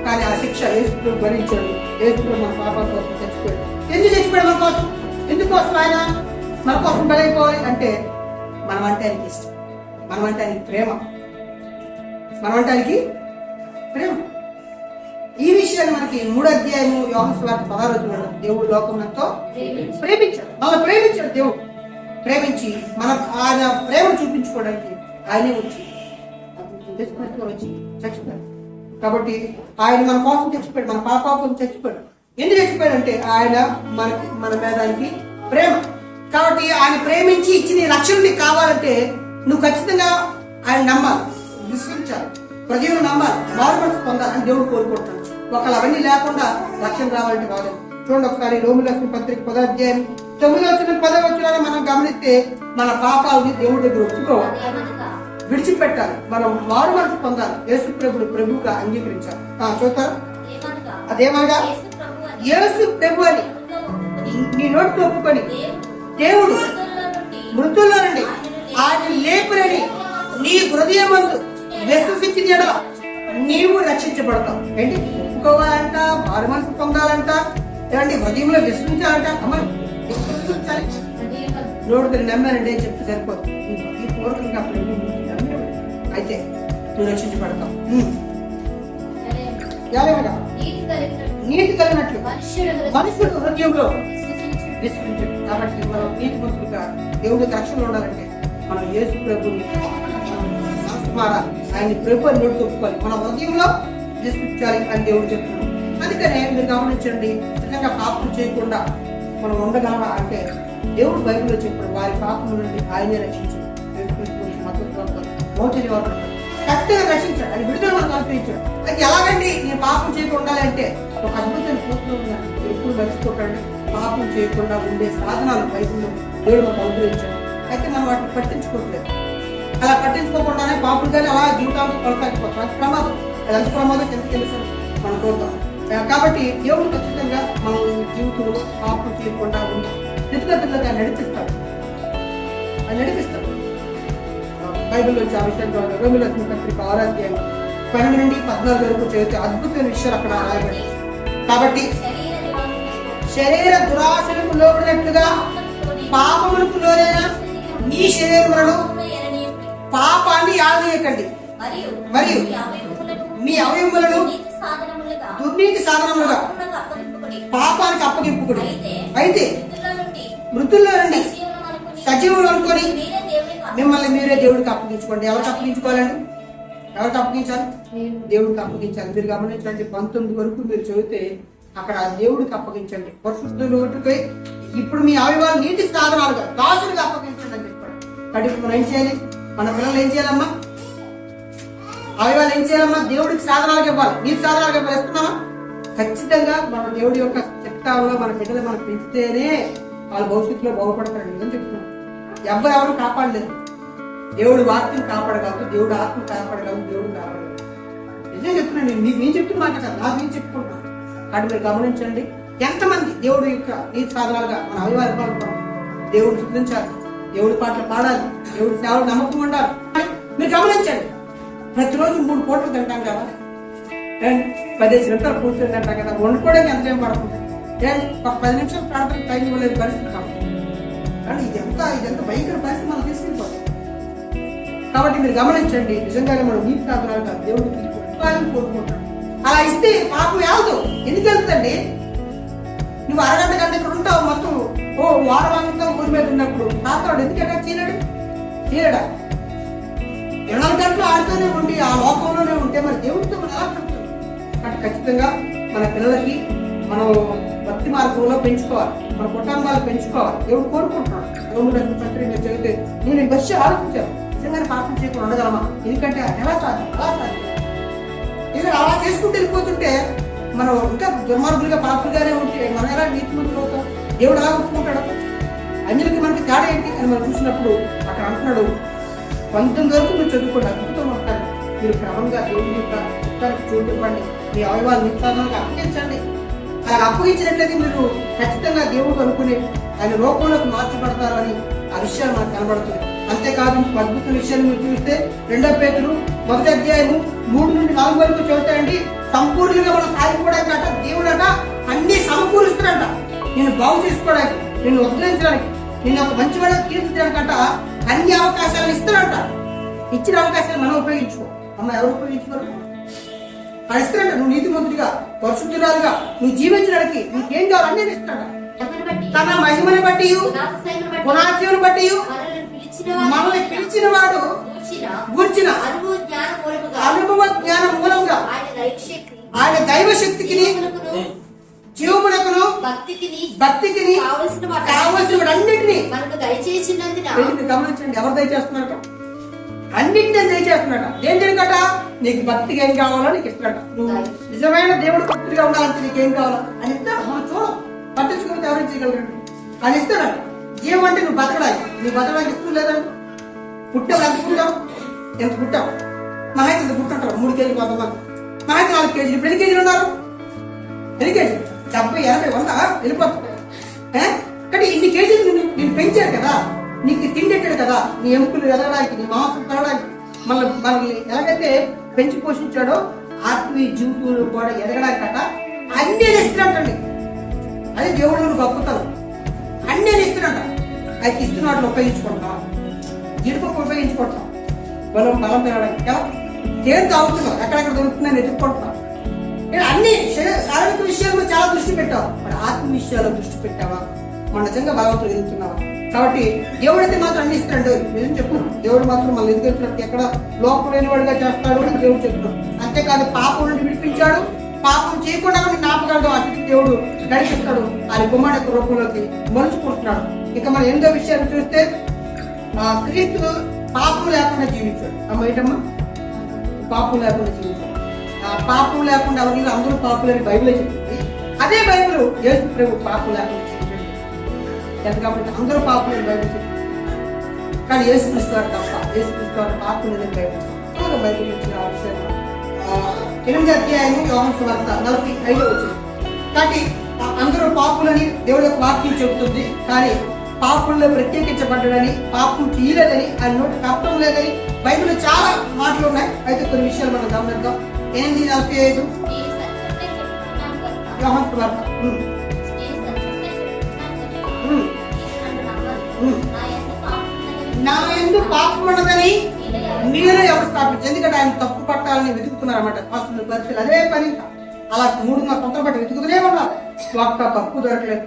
కానీ ఆ శిక్ష యేసుప్రభువు భరించాడు. యేసుప్రభువు మన పాపాల కోసం చచ్చిపోయాడు. ఎందుకు చచ్చిపోయాడు? మన కోసం. ఎందుకోసం ఆయన మన కోసం బలైపోవాలి అంటే మనం అంటే ఆయనకి ఇష్టం, మనం అంటే ఆయనకి ప్రేమ. మనం అంటే ఆయనకి ప్రేమ. ఈ విషయాన్ని మనకి 3వ అధ్యాయము యోహాను సువార్త 16 దేవుడు లోకం ఎంతో ప్రేమించాడు. మళ్ళీ ప్రేమించాడు. దేవుడు ప్రేమించి మన ఆయన ప్రేమను చూపించుకోవడానికి ఆయనే వచ్చి చచ్చిపోయాడు. కాబట్టి ఆయన మన కోసం చచ్చిపోయాడు, మన పాపం చచ్చిపోయాడు. ఎందుకు చచ్చిపోయాడు అంటే ఆయన మన మీద ఆయనకి ప్రేమ. కాబట్టి ఆయన ప్రేమించి ఇచ్చిన రక్షణ నీకు కావాలంటే నువ్వు ఖచ్చితంగా ఆయన నమ్మాలి, విశ్వసించాలి, ప్రజలు నమ్మాలి, మారుమనసు పొందాలని దేవుడు కోరుకుంటాడు. ఒకళ్ళు అవన్నీ లేకుండా రక్షణ రావాలంటే కాదు. చూడండి ఒకసారి రోమిలకు రాసిన పత్రిక 10వ అధ్యాయం 9వ వచనం 10వ వచనాన్ని మనం గమనిస్తే మన పాపాలని దేవుడి దగ్గర ఒప్పుకోవాలి, విడిచిపెట్టాలి, మనం మారుమనసు పొందాలి, యేసు ప్రభువుగా అంగీకరించాలి. చూస్తారా? అదేమనగా యేసు ప్రభు అని నీ నోటితో ఒప్పుకొని దేవుడు మృతుల్లో నుండి ఆయన లేపునని నీ హృదయమందు విశ్వసించిన యెడల నీవు రక్షించబడతావు. ఏంటి? ఒప్పుకోవాలంట, మారు మనసు పొందాలంట, ఏమంటే హృదయంలో విశ్వసించాలంట. అమ్మ విశ్వసించాలి, నోటితో నమ్మానండి అని చెప్తే సరిపోదు. ఈ పూర్వకంగా అయితే నువ్వు రక్షించబడతావు. నీతి కలిగినట్లు మనుషుడు హృదయంలో విశ్వసించాడు. కాబట్టి మనం నీతి మంతులుగా దేవుడికి రక్షణ ఉండాలంటే మనం యేసు ప్రభుని మనసు మారాలి, ఆయన ప్రభు అని నోటి ఒప్పుకోవాలి, మన హృదయంలో విశ్వసించాలి అని దేవుడు చెప్తున్నాడు. అందుకనే మీరు గమనించండి, నిజంగా పాపం చేయకుండా మనం ఉండగలమా అంటే దేవుడు బైబిల్లో చెప్పాడు, వారి పాపం నుండి ఆయనే రక్షించాడు. ఖచ్చితంగా రక్షించాడు, అది విడుదల మనం కల్పించాడు. అది ఎలాగండి నేను పాపం చేయకుండా ఉండాలి అంటే ఒక అద్భుతమైన సూత్రం ఉందండి. ఎప్పుడు మర్చిపోకండి, పాపం చేయకుండా ఉండే సాధనాలు బైబిల్లో దేవుడు మనకు అనుగ్రహించాడు. అయితే మనం వాటిని పట్టించుకోవట్లేదు. అలా పట్టించుకోకుండానే పాపులుగానే అలా జీవితానికి కొనసాగిపోతాం. అది ప్రమాదం, అది ఎంత ప్రమాదం ఎంత తెలుసు మనం చూద్దాం. కాబట్టి దేవుడు ఖచ్చితంగా మనం జీవితంలో పాపం చేయకుండా ఉండి స్థితిగతులుగా నడిపిస్తాడు, అది నడిపిస్తాడు. బైబిల్లో వచ్చి ఆ విషయంలో రోమిలకు రాసిన పత్రిక 6వ అధ్యాయం 12 నుండి 14 వరకు చదివితే అద్భుతమైన విషయాలు అక్కడ రాయబడి. కాబట్టి శరీర దురాశలకు లోబడినట్లుగా పాపములకు లోనైన మీ శరీరములను పాపాన్ని ఆడనీయకండి, మరియు మీ అవయవములను దుర్నీతి సాధనములుగా పాపానికి అప్పగింపుకుడి. అయితే మృతుల్లో నుండి సజీవులు అనుకొని మిమ్మల్ని మీరే దేవుడికి అప్పగించుకోండి. ఎవరికి అప్పగించుకోవాలండి? ఎవరికి అప్పగించాలి? దేవుడికి అప్పగించాలి. మీరు గమనించండి, 19 వరకు మీరు చదివితే అక్కడ దేవుడికి అప్పగించండి. పరిశుద్ధులు ఇప్పుడు మీ అవయవాలు నీతి సాధనాలుగా దాసులుగా అప్పగించండి అని చెప్పాడు. కాబట్టి మనం ఏం చేయాలి? మన పిల్లలు ఏం చేయాలమ్మా? అవయవాలు ఏం చేయాలమ్మా? దేవుడికి సాధనాలుగా ఇవ్వాలి, నీతి సాధనాలుగా ఇస్తున్నామా? ఖచ్చితంగా మన దేవుడి యొక్క చిత్తాల్లో మన బిడ్డలు మనం పెంచితేనే వాళ్ళ భవిష్యత్తులో బాగుపడతాడు అని చెప్తున్నాం. ఎవరెవరు కాపాడలేదు, దేవుడు వాక్యం కాపాడగలదు, దేవుడు ఆత్మ కాపాడగలదు, దేవుడు కాపాడగలదు. నిజం చెప్తున్నాను, నేను చెప్తున్న మాట కదా, నాకు నేను చెప్పుకుంటున్నాను. కాబట్టి మీరు గమనించండి, ఎంతమంది దేవుడు యొక్క నీతి సాధనాలుగా మన అవయవాలు పాల్గొనాలి, దేవుడు శుద్ధించాలి, దేవుడి పాటలు పాడాలి, దేవుడి సేవలు నమ్మకం ఉండాలి. మీరు గమనించండి, ప్రతిరోజు 3 పూటలు తింటాం కదా, 15 నిమిషాలు కూర్చొని తింటాం కదా, వండుకోవడానికి ఎంత టైం పడుతుంది? ఒక 10 నిమిషాలు ప్రార్థన టైం ఇవ్వలేదు పరిస్థితి. కానీ ఇదంతా భయంకర పరిస్థితి మనం తీసుకెళ్ళిపోతాం. కాబట్టి మీరు గమనించండి, నిజంగానే మనం నీతి సాధనాలుగా దేవుడికి ఇవ్వాలని కోరుకుంటాం. అలా ఇస్తే పాపం యావదు. ఎందుకు వెళ్తుందండి? నువ్వు అరగంట గంట ఇక్కడ ఉంటావు, మొత్తం వారమంతా ఊరి మీద ఉన్నప్పుడు తాతాడు ఎందుకంటే చీరడా 24 గంటలు ఆడుతూనే ఉండి ఆ లోకంలోనే ఉంటే మరి దేవుడితో మనం ఎలా పెడుతుంది? కాబట్టి ఖచ్చితంగా మన పిల్లలకి మనం భక్తి మార్గంలో పెంచుకోవాలి, మన కుటుంబాలు పెంచుకోవాలి. దేవుడు కోరుకుంటున్నాడు. రోమిలకు రాసిన పత్రిక చదివితే నేను ఈ బస్సు ఆలోచించాను, నిజంగానే పాపం చేయకుండా ఉండగలమా? ఎందుకంటే ఎలా సాధ్యం? ఎందుకంటే అలా చేసుకుంటూ వెళ్ళిపోతుంటే మనం ఇంకా దుర్మార్గులుగా పాపులుగానే ఉంటే మనం ఎలా నీతిమంతులు అవుతాం? దేవుడు ఎలా ఒప్పుకుంటాడు? అన్యులకి మనకి తేడా ఏంటి అని మనం చూసినప్పుడు అక్కడ అంటున్నాడు, 19 వరకు మీరు చదువుకోండి, అద్భుతం ఉంటారు. మీరు క్రమంగా దేవుడి యొక్క చిత్తానికి చూడండి, మీ అవయవాలు నిత్యాలుగా అప్పగించండి. అలా అప్పగించినట్లయితే మీరు ఖచ్చితంగా దేవుడు అనుకునే ఆయన లోకంలోకి మార్చబడతారు అని ఆ విషయాలు మనకు కనబడుతుంది. అంతేకాదు అద్భుత విషయాన్ని మీరు చూస్తే 2వ పేతురు 1వ అధ్యాయము 3 నుండి 4 వరకు చదువుతాయండి. సంపూర్ణంగా మనం సాగిపోవడానికి అట దేవుడు అట అన్ని సమకూరుస్తాడంట. నేను బాగు చేసుకోవడానికి, నేను ఉద్ధరించడానికి, నేను ఒక మంచి వాళ్ళకి తీర్చడానికి అట అన్ని అవకాశాలు ఇస్తాడంట. ఇచ్చిన అవకాశాలు మనం ఉపయోగించుకో. అమ్మ ఎవరు ఉపయోగించుకోరు? ఆయన ఇస్తాడంట. నువ్వు నీతిమంతుడిగా పరిశుద్ధురాలుగా నువ్వు జీవించడానికి నీకేం కావాలి అన్నీ ఇస్తాడ. తన మహిమని బట్టి గుణాశయను బట్టి మనల్ని పిలిచిన వాడు గుర్చిన అనుభవ జ్ఞానం మూలంగా ఆయన దైవ శక్తికి జీవమునకును భక్తికి కావలసిన అన్నింటినీ గమనించండి. ఎవరు దయచేస్తున్నారట? అన్నింటినీ దయచేస్తున్నాడ. దేనికట? నీకు భక్తికి ఏం కావాలో నీకు ఇస్తున్నాడు. నువ్వు నిజమైన దేవుడు భక్తుడిగా ఉండాలంటే నీకేం కావాలో అని ఇస్తాడు. మనం చూడం, పట్టించుకుంటే ఎవరు చేయగలరు? అని ఇస్తాడు. జీవం అంటే నువ్వు బతకడానికి, నీ బతకడానికి ఇస్తూ లేదండి. పుట్టావు ఎంత పుట్టావు? ఎంత పుట్టావు? మహా ఎంత పుట్టుంటావు? 3 కేజీలు కొంతమంది, మహా 4 కేజీలు. ఇప్పుడు ఎన్ని కేజీలు ఉన్నారు? ఎన్ని కేజీలు? 70, 80, 100 వెళ్ళిపోతుంది. కానీ ఇన్ని కేజీలు నేను పెంచాడు కదా, నీకు తిండెట్టాడు కదా, నీ ఎముకలు ఎదగడానికి, నీ మాంసం పెరగడానికి, మనల్ని ఎలాగైతే పెంచి పోషించాడో ఆత్మీయ జీవితంలో కూడా ఎదగడానికి కట అన్నీ ఇస్తున్నట్టండి. అది దేవుడు నువ్వు గొప్పతనం. అన్నీ ఇస్తున్నట్ట. అయితే ఇస్తున్నట్లు ఉపయోగించుకుంటాం, జీడిపప్పు ఉపయోగించుకుంటాం, బలం పెరగడానికి కదా. తేను తాగుతున్నాం, ఎక్కడెక్కడ దొరుకుతుందని ఎదుర్కొంటున్నాం. నేను అన్ని శారీరక విషయాల్లో చాలా దృష్టి పెట్టావు, మరి ఆత్మ విషయాల్లో దృష్టి పెట్టావా? మన నిజంగా భగవంతుడు ఎదుగుతున్నావా? కాబట్టి దేవుడు అయితే మాత్రం అన్ని ఇస్తున్నాడు. నిజం చెప్తున్నాం, దేవుడు మాత్రం మనం ఎదుగుతున్నట్టు ఎక్కడ లోపం లేని వాడిగా చేస్తాడు అని దేవుడు చెప్తున్నాం. అంతేకాదు పాపం నుండి విడిపించాడు, పాపం చేయకుండా జ్ఞాపకాలతో ఆ స్థితికి దేవుడు నడిపిస్తాడు. ఆయన కుమారుడు యొక్క రూపంలోకి మలుచుకుంటున్నాడు. ఇక మనం 8వ విషయాన్ని చూస్తే క్రీస్తు పాపం లేకుండా జీవించాడు. అమ్మ ఏంటమ్మా? పాపం లేకుండా జీవించాడు. పాపం లేకుండా ఎవరు? అందరూ పాపులని బైబిలే చెప్తుంది. అదే బైబిల్ యేసు ప్రభు పాపం లేకుండా జీవించాడు. కాబట్టి అందరూ పాపులని బైబిల్ చెప్తుంది. కానీ యేసుక్రీస్తు వారు తప్ప, యేసుక్రీస్తు వారు పాపం లేదని బైబిల్ చెప్తుంది. బైబిల్ నుంచి ఆ విషయాన్ని 8వ అధ్యాయము యోహాను సువార్త 45వ వచనం. కాబట్టి అందరూ పాపులని దేవుడి యొక్క వాక్యం చెబుతుంది. కానీ పాపుల్లో ప్రత్యేకించబడ్డాడని, పాపం చేయలేదని, ఆయన నోటి కప్పం లేదని బైబిల్లో చాలా మాటలు ఉన్నాయి. అయితే కొన్ని విషయాలు మనం గమనిద్దాం. 8:45 యోహాను సువార్త. నా యందు పాపం ఉన్నదని మీరే ఎవరు స్థాపించారు? ఎందుకంటే ఆయన తప్పు పట్టాలని వెతుకుతున్నారన్నమాట. పాస్టర్లు పరిస్థితులు అదే పని. అలా 3 సంవత్సరాల పాటు వెతుకుతూనే ఉన్నారు. ఒక్క తప్పు దొరకలేదు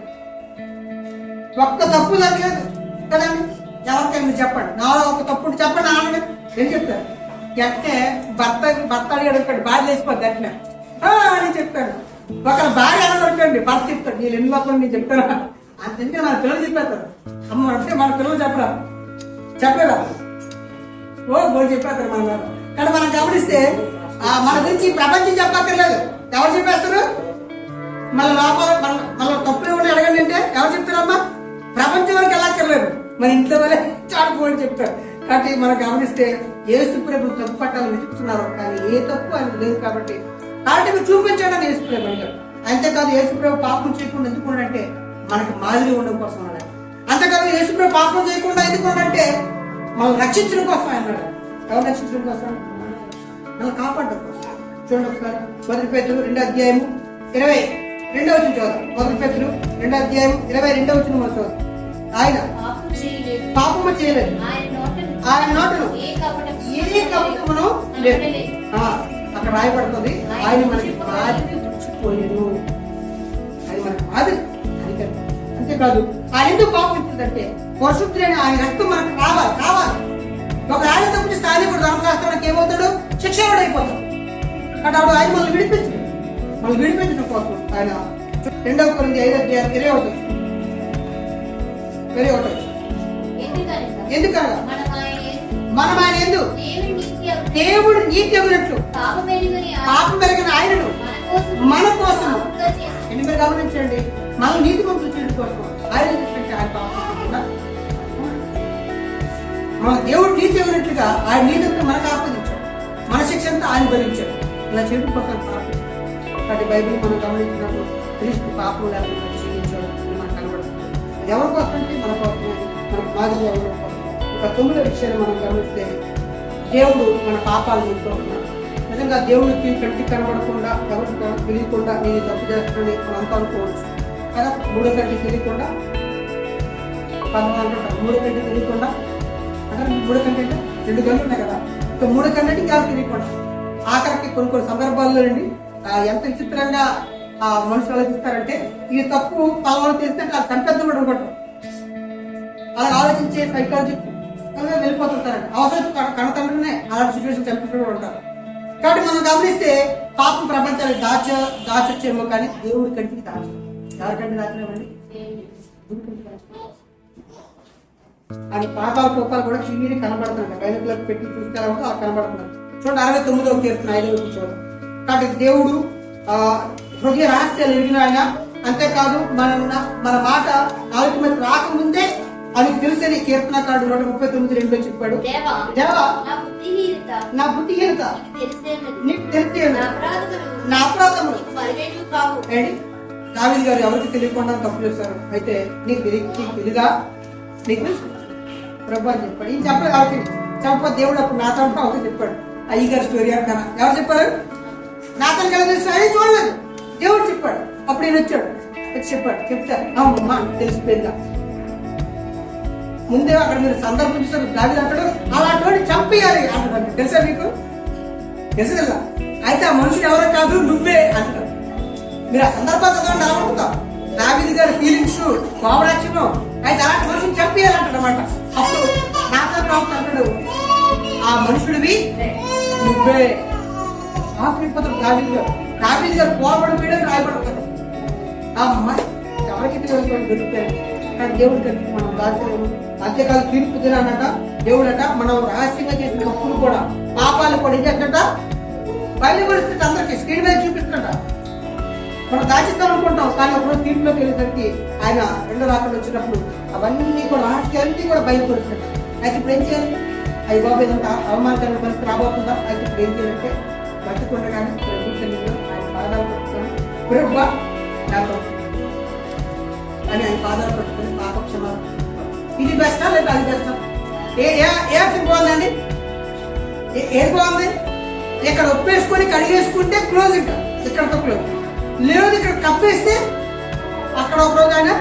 కదండి. ఎవరికైనా చెప్పండి, నాలో ఒక తప్పుడు చెప్పండి ఆనండి. ఏం చెప్తారు? ఎట్టే భర్త అడిగాడు, భార్య వేసిపోద్ది అట్నే అని చెప్తాడు. ఒకళ్ళ భార్య అడగండి, భర్త చెప్తాడు నేను ఎన్ని లోపల నేను చెప్తాను అంతే. మన పిల్లలు చెప్పేస్తారు. అమ్మ అంటే మన పిల్లలు చెప్పలేదా? గోడు చెప్పేస్తారు మన. కానీ మనం గమనిస్తే మన గురించి ప్రపంచం చెప్పక్కర్లేదు. ఎవరు చెప్పేస్తారు? మళ్ళీ లోపల మళ్ళీ తప్పులు ఉండి అడగండి అంటే ఎవరు చెప్తారమ్మా? ప్రపంచం వరకు వెళ్ళక్కర్లేదు, మన ఇంట్లో వాళ్ళే చాటుకోని చెప్తారు. కాబట్టి మనం గమనిస్తే యేసు ప్రభు తప్పు పట్టాలని వెతుకుతున్నారు, కానీ ఏ తప్పు ఆయన లేదు. కాబట్టి మీరు చూపించండి అని యేసు ప్రభు అడిగారు. అంతేకాదు యేసు ప్రభు పాపం చేయకుండా ఎందుకుంటే మనకి మాదిరి ఉండడం కోసం అన్నాడు. అంతేకాదు యేసు ప్రభు పాపం చేయకుండా ఎందుకుంటే మనం రక్షించడం కోసం అన్నాడు. ఎవరు రక్షించడం కోసం? మనం కాపాడడం కోసం. చూడండి ఒకసారి 1 పేతురు 2వ అధ్యాయము 22వ వచనం చదువు. 1 పేతురు 2వ అధ్యాయం 22వ వచనం మనం చదువు. ఆయన పాపము చేయలేదు, ఆయన నోటను ఏ కపటమును లేదు. అక్కడ రాయబడుతుంది ఆయన మనకి బాధ్యత పుచ్చిపోయేను. ఆయన మనకి బాధ్యత. అంతేకాదు ఆయన ఎందుకు పాపించిందంటే పరిశుద్ధులైన ఆయన రక్తం మనకు కావాలి. ఒక ఆయన తప్పు చేస్తే ఆయన కూడా ధర్మశాస్త్రానికి ఏమవుతాడు? శిక్షకుడు అయిపోతాడు. కాబట్టి ఆయన మనల్ని విడిపించడం కోసం ఆయన 2 కొరింథీ 5:21 ఎందుకనగా మనం ఆయన యందు దేవుడు నీతి అగినట్లు పాపం పెరిగిన ఆయనను మన కోసం మీరు గమనించండి, మనం నీతి మంతులు చేయడం కోసం ఆయన మన దేవుడు నీతి అగినట్లుగా ఆయన నీతితో మనకు ఆస్వాదించాడు, మన శిక్ష అంతా ఆయన భరించాడు. ఇలా చేయడం కోసం ప్రార్థించాడు. కాబట్టి బైబిల్ మనం గమనించినప్పుడు క్రీస్తు పాపం లేకుండా జీవించాడు మనకు కనబడుతుంది. అది ఎవరి కోసం అంటే మన కోసమే, మన మాదిరి ఎవరి కోసం. ఇక 9వ విషయాన్ని మనం గమనిస్తే దేవుడు మన పాపాలను నింపుతున్నాడు. నిజంగా దేవుడికి కంటికి కనబడకుండా ఎవరికి తెలియకుండా నేను తప్పు చేస్తానని మనం అంతా అనుకోవచ్చు కదా. 3 కంటికి తెలియకుండా 3 కంటికి తెలియకుండా అంటే 3 కంటే 2 గంటలు ఉన్నాయి కదా. ఇక మూడో కన్నటి ఇంకా తెలియకుండా ఆఖరికి కొన్ని సందర్భాల్లో అండి ఎంత విచిత్రంగా మనుషులు ఆలోచిస్తారంటే ఈ తప్పు పాలన చేస్తే అది చంపేద్దాం కూడా అనుకుంటారు. అలా ఆలోచించే సైకాలజీ వెళ్ళిపోతుంటారండి. అవసరం కన్నతండ్రినే అలాంటి సిచ్యువేషన్ చంపేస్తూ ఉంటారు. కాబట్టి మనం గమనిస్తే పాపం ప్రపంచాన్ని దాచొచ్చేమో కానీ దేవుడి కంటికి దాచు. ఎవరికంటే దాచలేమండి? అని పాపాల కోపాలు కూడా చిన్నీని కనబడుతున్నాయి. బైబిల్లోకి పెట్టి చూస్తే అలా కనబడుతున్నారు. చూడండి 69వ కీర్తన 5వ చూడండి. కాబట్టి దేవుడు హృదయ రహస్యాలు ఎరిగిన ఆయన. అంతేకాదు మన మాట నాలుగు మీద రాకముందే అని తెలిసని కీర్తనకారుడు 139:2 చెప్పాడు. దేవా నా బుద్ధిహీనత నీకు తెలిసే నా అపరాధములు. దావీదు గారు ఎవరికి తెలియకుండా తప్పు చేశారు. అయితే నీకు తెలియదా? నీకు తెలుసు ప్రభు అని చెప్పాడు. ఈయన చెప్పలేదు ఎవరికి చెప్ప దేవుడు అప్పుడు నా తరఫు అవతల చెప్పాడు. అయ్యగారు స్టోరీ అంటారా? ఎవరు చెప్పారు? నా తనకి ఎలా తెలుసు అని చూడలేదు. దేవుడు చెప్పాడు. అప్పుడు ఈయన వచ్చాడు చెప్తారు అమ్మా తెలిసిపోయిందా. ముందే అక్కడ మీరు సందర్భం చూసారు. దావీదు అంటాడు అలాంటి చంపేయాలి అంటాడు. తెలుసా మీకు? తెలుసు కదా. అయితే ఆ మనుషుడు ఎవరో కాదు నువ్వే అంటాడు. మీరు ఆ సందర్భం చదవండి అనుకుంటాం. దావీదు గారి ఫీలింగ్స్ కోపడాక్షన్ అయితే అలాంటి మనుషుని చంపేయాలంటాడు అనమాట. అప్పుడు నాతో అంటాడు ఆ మనుషుడివి నువ్వే. ఆఖరిపోతాడు దావీదు గారు కోపడిపోయడం రాయబడతాడు. ఆ అమ్మాయి ఎవరికి దొరుకుతాయి. కానీ దేవుడి కలిసి మనం దాచలేము. అంతేకాదు తీర్పు దినానట దేవుడట మనం రహస్యంగా చేసిన తప్పులు కూడా పాపాలు కూడా ఏం చేస్తున్నట బయలుపరిస్తే అందరికి స్క్రీన్ మీద చూపిస్తున్నట. మనం దాచిస్తాం అనుకుంటాం కానీ ఒకరోజు తీర్పులోకి వెళ్ళేసరికి ఆయన రెండో రాకుండా వచ్చినప్పుడు అవన్నీ కూడా రహస్యాలన్నీ కూడా బయలుపరుస్తున్నట. అయితే ఇప్పుడు ఏం చేయాలి? అయ్యి బాబు ఏదంటే అవమానకరమైన పరిస్థితి రాబోతుందా? అయితే ఇప్పుడు ఏం చేయాలంటే బతుకుండగానే ఆయన పాదాలు పట్టుకొని పురబ్బా నాకు అని ఆయన పాదాలు పట్టుకొని పాపక్షమా. ఇది బెస్టా లేదా అది బెస్టా? ఏ ఆప్షన్ బాగుందండి? ఏది బాగుంది? ఇక్కడ ఒప్పేసుకొని కడిగేసుకుంటే క్లోజ్. ఇక్కడతో క్లోజ్ లేదు. ఇక్కడ కప్పేస్తే అక్కడ ఒక రోజు ఆయన.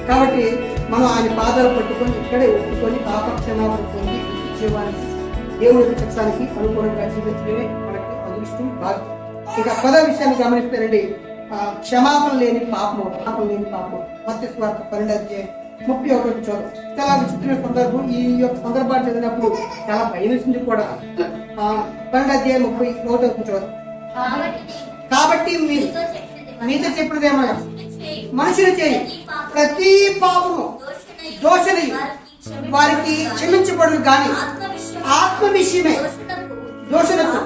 కాబట్టి మనం ఆయన పాదాలు పట్టుకొని ఇక్కడే ఒప్పుకొని పాపక్షమాపణ పొంది జీవానికి దేవుడి చక్షానికి అనుకూలంగా జీవించడమే మనకి అదృష్టం బాధ్యత. ఇక పద విషయాన్ని గమనిస్తారండి. క్షమాపణ లేని పాపము మత్తయి సువార్త 12:31 చూద్దాం. చాలా విచిత్రమైన సందర్భం. ఈ యొక్క సందర్భాన్ని చదివినప్పుడు చాలా భయం వేసింది కూడా. 12:31 చూద్దాం. కాబట్టి మీతో చెప్పినదేమన్నా మనుషులు చేయి ప్రతి పాపము దోషని వారికి క్షమించబడును గాని ఆత్మ విషయమే దోషులకు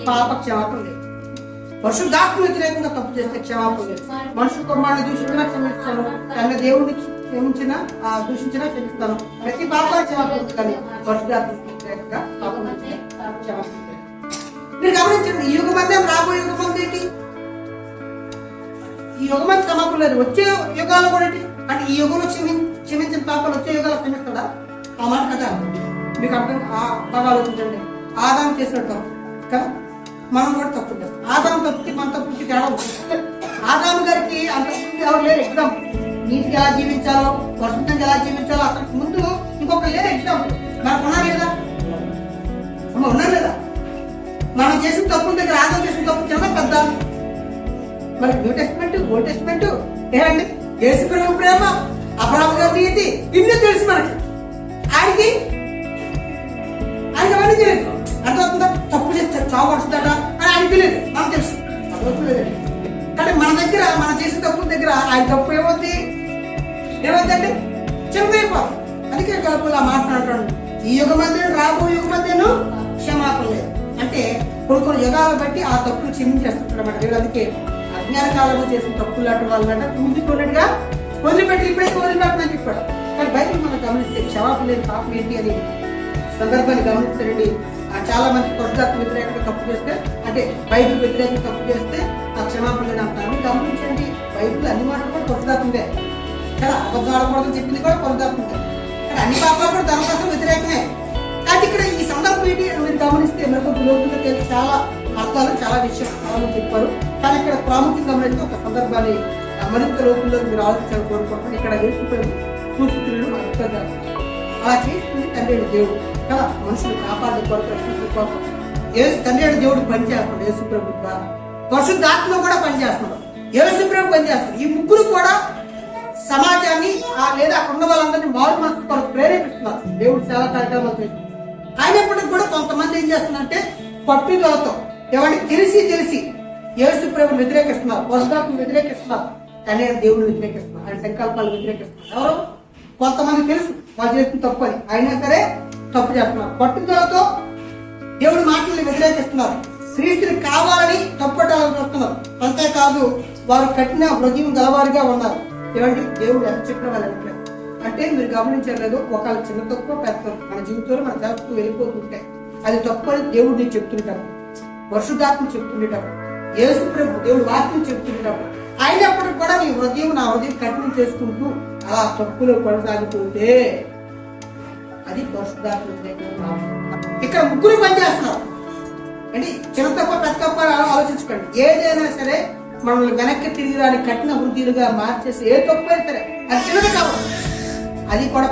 పాప క్షమాపణ లేదు. పరిశుద్ధాత్మ వ్యతిరేకంగా తప్పు చేస్తే క్షమాపణ లేదు. మనుషు కుమారుని దూషించినా క్షమిస్తాను, తన దేవుడిని క్షమించినా దూషించినా క్షమిస్తాను. ప్రతి పాపాన్ని క్షమాపణ కానీ పరిశుద్ధాత్మ వ్యతిరేకంగా పాపం క్షమాపణ. మీరు గమనించండి, ఈ యుగమందే రాబోయే యుగమంది ఏంటి? ఈ యుగమంది క్షమాపణ లేదు. వచ్చే యుగాలు కూడా ఏంటి అంటే ఈ యుగంలో క్షమించిన పాపాలు వచ్చే యుగాలు క్షమిస్తాడా? ఆ మాట కదా మీకు అర్థం బాగా ఆలోచించండి. ఆదాం చేసినట్టు కదా మనం కూడా తప్పు చేస్తాం. ఆదాం తప్పుకి మన తప్పుకి తేడా ఉంటుంది. ఆదాం గారికి అంతకుముందు ఎవరు లేరు ఎగ్జామ్. నీతికి ఎలా జీవించాలో పరిశుద్ధంగా ఎలా జీవించాలో అక్కడికి ముందు ఇంకొక లేరు ఎగ్జామ్. మనకు ఉన్నారు లేదా? ఉన్నారు లేదా? మనం చేసిన తప్పుల దగ్గర ఆదాం చేసిన తప్పు చిన్న పెద్ద. మరి న్యూ టెస్ట్మెంట్ ఓల్డ్ టెస్ట్మెంట్ ఏంటండి? యేసు ప్రభు ప్రేమ, అబ్రహాము గారి నీతి ఇన్ని తెలుసు మనకి. ఆయనకి అవన్నీ తెలియదు. అర్థమవుతుందా? తప్పు చేస్తే చావు వస్తుందట అని ఆయన తెలియదు, మనకు తెలుసు. అర్థమవుతుందండి. కానీ మన దగ్గర మనం చేసిన తప్పుల దగ్గర ఆయన తప్పు ఏమవుతుందండి? చెంపైపోతుంది. అందుకే కలుపులా మాట్లాడుతాడు. ఈ యుగ మధ్యను రాబో యుగ మధ్యను క్షమాపణ లేదు అంటే కొన్ని యుగాలు బట్టి ఆ తప్పులు క్షమించేస్తుంటాడు అన్నమాట దేవుడు. అందుకే అజ్ఞాన కాలంలో చేసిన తప్పులు అటు వాళ్ళంట ముందుకున్నట్టుగా వదిలిపెట్టి ఇప్పుడైతే వదిలిపెట్టమని చెప్పాడు. కానీ బయటకు మనం గమనిస్తే క్షమాపణ లేని పాపం ఏంటి అని సందర్భాన్ని గమనిస్తారండి. చాలా మంది పరిశుద్ధాత్మ వ్యతిరేకంగా తప్పు చేస్తే అంటే బైబిల్ వ్యతిరేకంగా తప్పు చేస్తే ఆ క్షమాపణ లేని అంటారు. గమనించండి, బైబిల్ అన్ని మాటలు కూడా పరిశుద్ధాత్మదే కదా. అబద్ధం ఆడకూడదని చెప్పింది కూడా పరిశుద్ధాత్మదే. కానీ అన్ని పాపాలు కూడా ధర్మశాస్త్రం వ్యతిరేకమే. కానీ ఇక్కడ ఈ సందర్భం ఏంటి మీరు గమనిస్తే మనకు లోతుగా చాలా అర్థాలు చాలా విషయాలు చాలా చెప్పారు. కానీ ఇక్కడ ప్రాముఖ్యంగా గమనిస్తే ఒక సందర్భాన్ని మరింత లోతుల్లో మీరు ఆలోచించాలని కోరుకుంటున్నాను. ఇక్కడ యేసు సూచితులను అర్థంగా అలా చేస్తుంది తండ్రి అయిన దేవుడు కదా. మనుషులు కాపాడే కొరకు రక్షించే కోసం తండ్రి అయిన దేవుడు పనిచేస్తున్నాడు. యేసు ప్రభు ద్వారా పరిశుద్ధాత్మ కూడా పనిచేస్తున్నాడు, యేసు ప్రభు పనిచేస్తున్నాడు. ఈ ముగ్గురు కూడా సమాజాన్ని లేదా అక్కడ ఉన్న వాళ్ళందరినీ మారు మనసు కొరకు ప్రేరేపిస్తున్నారు. దేవుడు సేవా కార్యక్రమాలు చేస్తున్నారు. అయినప్పటికీ కూడా కొంతమంది ఏం చేస్తున్నారంటే పట్టుదలతో ఎవరికి తెలిసి యేసు ప్రభుని వ్యతిరేకిస్తున్నారు, పరిశుద్ధాత్మను వ్యతిరేకిస్తున్నారు, తండ్రి అయిన దేవుడిని వ్యతిరేకిస్తున్నారు, ఆయన సంకల్పాలను వ్యతిరేకిస్తున్నారు. ఎవరు? కొంతమంది తెలుసు వాళ్ళు చేస్తున్న తప్పు అని, అయినా సరే తప్పు చేస్తున్నారు. పట్టుదలతో దేవుడి మాటల్ని వ్యతిరేకిస్తున్నారు, క్రీస్తుని కావాలని తప్పటాలని చూస్తున్నారు. అంతేకాదు వారు కఠిన హృదయం గలవారిగా ఉన్నారు. ఏమండి, దేవుడు ఎంత చెప్పిన వాళ్ళు అంటే మీరు గమనించలేదు. ఒకవేళ చిన్న తప్పు పెద్ద మన జీవితంలో మన చేస్తూ వెళ్ళిపోతుంటే అది తప్పు అని దేవుడు నీకు చెప్తుంటాడు, పరిశుద్ధాత్మ చెప్తుండేటప్పుడు, యేసు ప్రభు దేవుడు వాక్యం చెప్తుండేటప్పుడు, అయినప్పటికీ కూడా నీ హృదయం నా హృదయం కఠినం చేసుకుంటూ అలా తప్పులో కొనసాగిపోతే అది పరిశుద్ధాత్మ. ఇక్కడ ముగ్గురు పనిచేస్తున్నారు అంటే చిన్న తప్ప పెద్ద తప్ప ఆలోచించుకోండి. ఏదైనా సరే మనల్ని వెనక్కి తిరిగి రాని కఠిన వృద్ధులుగా మార్చేసి ఏ తప్పు అయినా సరే అది చిన్నది కావాలి, అది కూడా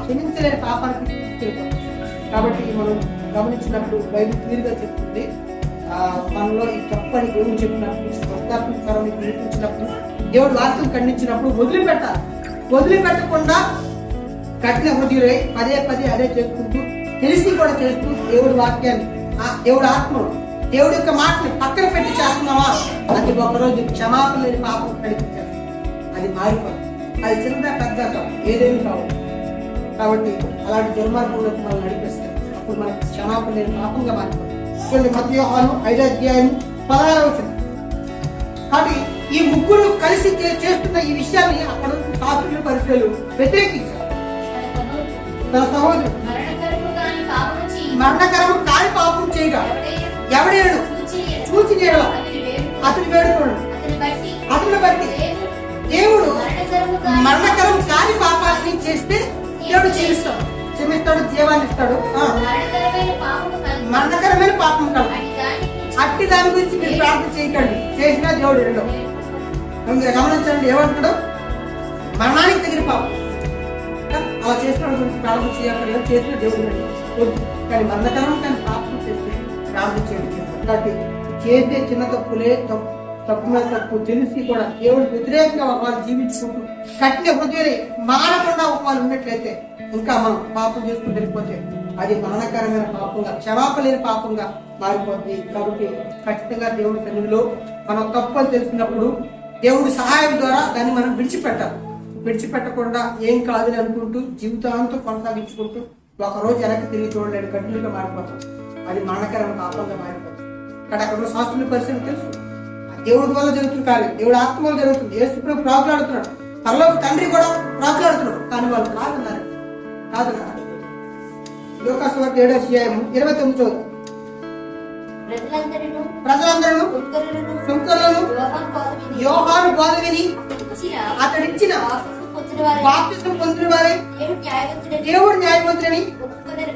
క్షమించలేని పాపానికి తీసుకెళ్తాం. కాబట్టి మనం గమనించినప్పుడు బైబిల్ క్లియర్గా చెప్తుంది, మనలో ఈ తప్పని దేవుడు చెప్పినప్పుడు స్పష్టాత్మకరం నిరూపించినప్పుడు దేవుడు వాక్యం ఖండించినప్పుడు వదిలిపెట్టకుండా కఠిన హృదయులై పదే అదే చేసుకుంటూ తెలిసి కూడా చేస్తూ దేవుడి వాక్యాన్ని దేవుడి ఆత్మను దేవుడి యొక్క మాటని పక్కన పెట్టి చేస్తున్నావా అది ఒకరోజు క్షమాపణ లేని పాపం కనిపించారు. అది మారిపోతుంది. అది చిన్నదా పెద్ద కాదు, ఏదేమి కావు. కాబట్టి అలాంటి దుర్మార్గంలోకి మనం నడిపిస్తాం. అప్పుడు మనకి క్షమాపణ లేని పాపంగా మారిపోతుంది. కొన్ని మత్తయి యోహాను 5:16. కాబట్టి ఈ ముగ్గురు కలిసి చేస్తున్న ఈ విషయాన్ని అక్కడ శాస్త్రులు పరిశీలు వ్యతిరేకించారు. తన సహోదరుడు మరణకరము కాని పాపం చేయగా ఎవడేడు చూచి నేడు అతని వేడుకోడు. అతను బట్టి దేవుడు మరణకరం కాని పాపాన్ని చేస్తే దేవుడు క్షమిస్తాడు, జీవాన్ని ఇస్తాడు. మరణకరమైన పాపం కాదు, అట్టి దాని గురించి మీరు ప్రార్థన చేయకండి, చేసినా దేవుడు వినడు. మీరు గమనించండి, ఏమంటున్నాడు? మరణానికి తగిన పాపం అలా చేసిన గురించి ప్రార్థన చేయక్కర్లేదు, చేసిన దేవుడు వినడు. కానీ మరణకరం కానీ పాపం చేస్తే ప్రార్థన చేయండి. కాబట్టి చేసే చిన్న తప్పులే తప్పు మీద తప్పు తెలిసి కూడా దేవుడు వ్యతిరేకంగా వాళ్ళు జీవించుకుంటూ కఠిన హృదయాన్ని మారకుండా వాళ్ళు ఉన్నట్లయితే ఇంకా మనం పాపం చేసుకుని వెళ్ళిపోతే అది మరణకరమైన పాపంగా, క్షమాపణ లేని పాపంగా మారిపోతుంది. కాబట్టి ఖచ్చితంగా దేవుడి సన్నిధిలో మనం తప్పు అని తెలిసినప్పుడు దేవుడి సహాయం ద్వారా దాన్ని మనం విడిచిపెట్టకుండా ఏం కాదని అనుకుంటూ జీవితాంతం కొనసాగించుకుంటూ ఒకరోజు వెనక్కి తిరిగి చూడలేని కఠినంగా మారిపోతాం. అది మరణకరమైన పాపంగా మారిపోతుంది. కానీ అక్కడ శాస్త్రుల పరిస్థితి తెలుసు, దేవుడి వల్ల జరుగుతుంది కాదు, దేవుడు ఆత్మ వల్ల జరుగుతుంది. యేసు ప్రభు ప్రాకులాడుతున్నాడు, పరలోక తండ్రి కూడా ప్రాకులాడుతున్నాడు, కానీ వాళ్ళు కాదన్నారు. యోహాను 7:29 ప్రజలందరూ సుంకరులను యోహాను బోధ విని అతడిచ్చిన బాప్తిస్మం పొందిన వారే దేవుడు న్యాయవంతుడని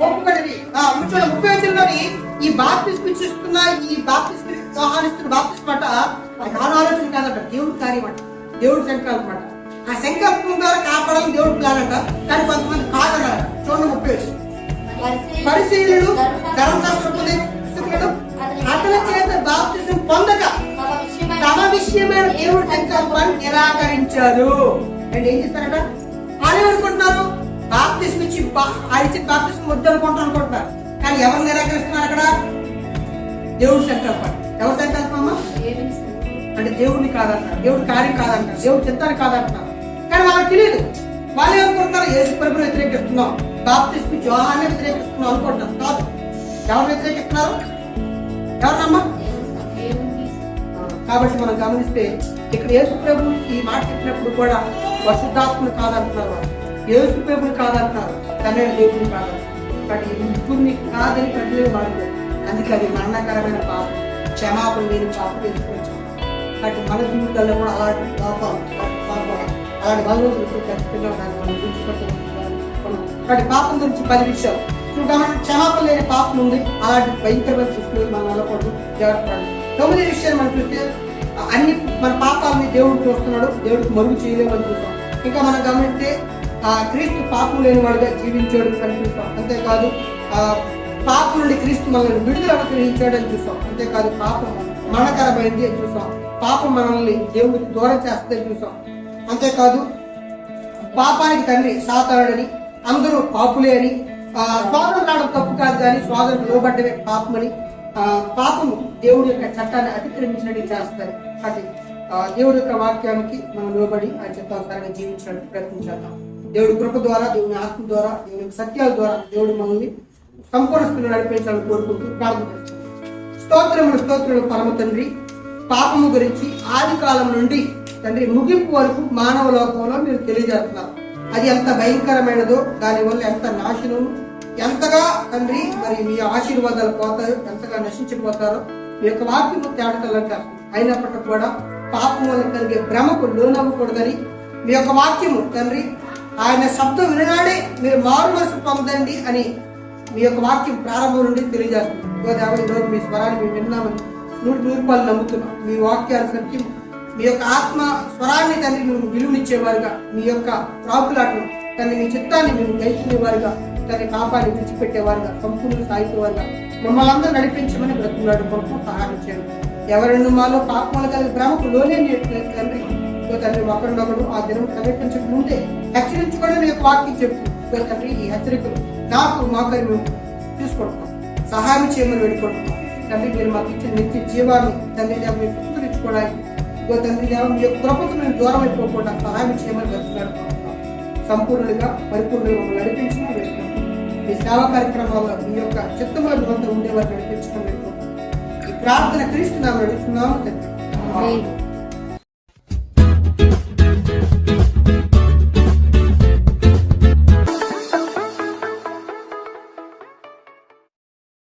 ఒప్పుకొనిరి. 30 ఈ బాప్తిస్మం ఇస్తున్న ఈ బాప్తిస్మం యోహాను ఇస్తున్న బాప్తిస్మం మాట అది ఆలోచన కాదట, దేవుడి కార్యం అంట, దేవుడి సంకల్పం అంట. ఆ సంకల్పం ద్వారా కాపాడాలని దేవుడు ప్లాన్ అంట. కానీ కొంతమంది కాదన్నారు. చూడండి 30 పరిశీలనలు ధర్మశాస్త్రజ్ఞులు అతని చేత బాప్తిస్మం పొందగా తమ విషయమైన దేవుడి సంకల్పాన్ని నిరాకరించారు. అంటే ఏం చేస్తారట? వాళ్ళు ఏమనుకుంటున్నారు? బాప్తిస్మం ఇచ్చి ఇచ్చి బాప్తిస్మం వద్దు అనుకుంటున్నారు. కానీ ఎవరు నిరాకరిస్తున్నారు? అక్కడ దేవుడి సంకల్పం. ఎవరి సంకల్పం అమ్మా? అంటే దేవుడిని కాదంటారు, దేవుడి కార్యం కాదంటారు, దేవుడి చిత్తాన్ని కాదంటారు. కానీ వాళ్ళకి తెలియదు. వాళ్ళు ఏమనుకుంటున్నారు? యేసు ప్రభువుని వ్యతిరేకిస్తున్నాం, బాప్తిస్మం యోహాన్ని వ్యతిరేకిస్తున్నాం అనుకుంటారు. కాదు. ఎవరు వ్యతిరేకిస్తున్నారు? ఎవరినమ్మా? కాబట్టి మనం గమనిస్తే ఇక్కడ యేసు ప్రభు ఈ మాట చెప్పినప్పుడు కూడా పరిశుద్ధాత్మను కాదంటున్నారు, యేసు ప్రభుని కాదంటున్నారు, తండ్రి దేవుడిని కాదంటున్నారు. కాబట్టి ఈ ముగ్గురిని కాదని ప్రజలు మారుతారు. అందుకే అది మరణకరమైన పాపం, క్షమాపణ లేని పాపం చేసుకోవచ్చు. కాబట్టి మన జీవితాల్లో కూడా అలాంటి లోపాలు, అలాంటి వాళ్ళు ఖచ్చితంగా మనం చూసుకుంటున్నాం. కాబట్టి పాపం గురించి 10 విషయాలు చూడమని. క్షమాపణ లేని పాపం ఉంది, అలాంటి భయంకరమైన సృష్టి మనం వెళ్ళకూడదు, జాగ్రత్త. 9 విషయాలు మనం చూస్తే అన్ని మన పాపాలని దేవుడు చూస్తున్నాడు, దేవుడికి మరుగు చేయలేమని చూస్తాం. ఇంకా మనం గమనిస్తే క్రీస్తు పాపం లేని వాడుగా జీవించాడు అని చూస్తాం. అంతేకాదు పాపం నుండి క్రీస్తు మనల్ని విడుదల అనుగ్రహించాడు అని చూస్తాం. అంతేకాదు పాపం మరణకరమైంది అని చూస్తాం. పాపం మనల్ని దేవుడికి దూరం చేస్తుందని చూస్తాం. అంతేకాదు పాపానికి తండ్రి సాతానుడని, అందరూ పాపులే అని, స్వాతంత్రం రావడం తప్పు కాదు కానీ స్వాతంత్రం లోబడ్డమే పాపమని, పాపము దేవుడి యొక్క చట్టాన్ని అతిక్రమించినట్టు చేస్తారు. అది దేవుడి యొక్క వాక్యానికి మనం లోబడి ఆ చిత్తానుసారంగా జీవించడానికి ప్రయత్నించాలి. దేవుడి కృప ద్వారా, దేవుని ఆత్మ ద్వారా, దేవుని సత్యాల ద్వారా దేవుడు మనల్ని సంపూర్ణ స్థితిలో నడిపించాలని కోరుకుంటూ ప్రార్థన చేస్తున్నాం. స్తోత్రములు పరమ తండ్రి, పాపము గురించి ఆది కాలం నుండి తండ్రి ముగింపు వరకు మానవ లోకంలో మీరు తెలియజేస్తున్నారు. అది ఎంత భయంకరమైనదో, దానివల్ల ఎంత నాశనం, ఎంతగా తండ్రి మరి మీ ఆశీర్వాదాలు పోతాయో, ఎంతగా నశించిపోతారో మీ యొక్క వాక్యము తేటతెల్లం చేస్తుంది. అయినప్పటికీ కూడా పాపం వల్ల కలిగే భ్రమకు లోనవ్వకూడదని మీ యొక్క వాక్యము తండ్రి ఆయన శబ్దం విననాడే మీరు మారు మనసు పొందండి అని మీ యొక్క వాక్యం ప్రారంభం నుండి తెలియజేస్తుంది. ఈరోజు మీ స్వరాన్ని మేము విన్నామని 100% నమ్ముతున్నాం. మీ వాక్యాలు సత్యం, మీ యొక్క ఆత్మ స్వరాన్ని తండ్రి మేము విలువనిచ్చేవారుగా, మీ యొక్క ప్రాకులాటను తండ్రి మీ చిత్తాన్ని మేము గైకునేవారుగా, తండ్రి పాపాన్ని విడిచిపెట్టేవారుగా, సంపూర్ణ సాగిపోవారుగా మమ్మల్ని అందరూ నడిపించమని బ్రతుకులాడు కొరకు సహాయం చేయండి. ఎవరైనా మాలో పాపములు కలిగి భ్రమకు లోనే తండ్రి తండ్రి ఒకరినొకడు ఆ దినం సమీపించక ముందే హెచ్చరించుకోవడం మీ యొక్క వాక్యం చెప్తుంది. తండ్రి ఈ హెచ్చరికలు మాకని మేము తీసుకుంటున్నాం, సహాయం చేయమని వేడుకుంటున్నాం. తండ్రి మీరు మాకు ఇచ్చిన నిత్య జీవాన్ని తండ్రి మీరు పుట్టుకోవడానికి తండ్రి మీ యొక్క కృపకు మేము దూరం అయిపోకుండా సహాయం చేయమని బ్రతుకులాడుకుంటున్నాం. సంపూర్ణంగా పరిపూర్ణంగా మమ్మల్ని నడిపించమని వేడుకుంటున్నాం. మీ సేవా కార్యక్రమాల్లో మీ యొక్క చిత్తముల గ్రంథం ఉండేవారు నడిపించడం వేడుకుంటున్నాం. ఈ ప్రార్థన క్రీస్తు నామములో అడుగుతున్నాము తండ్రి.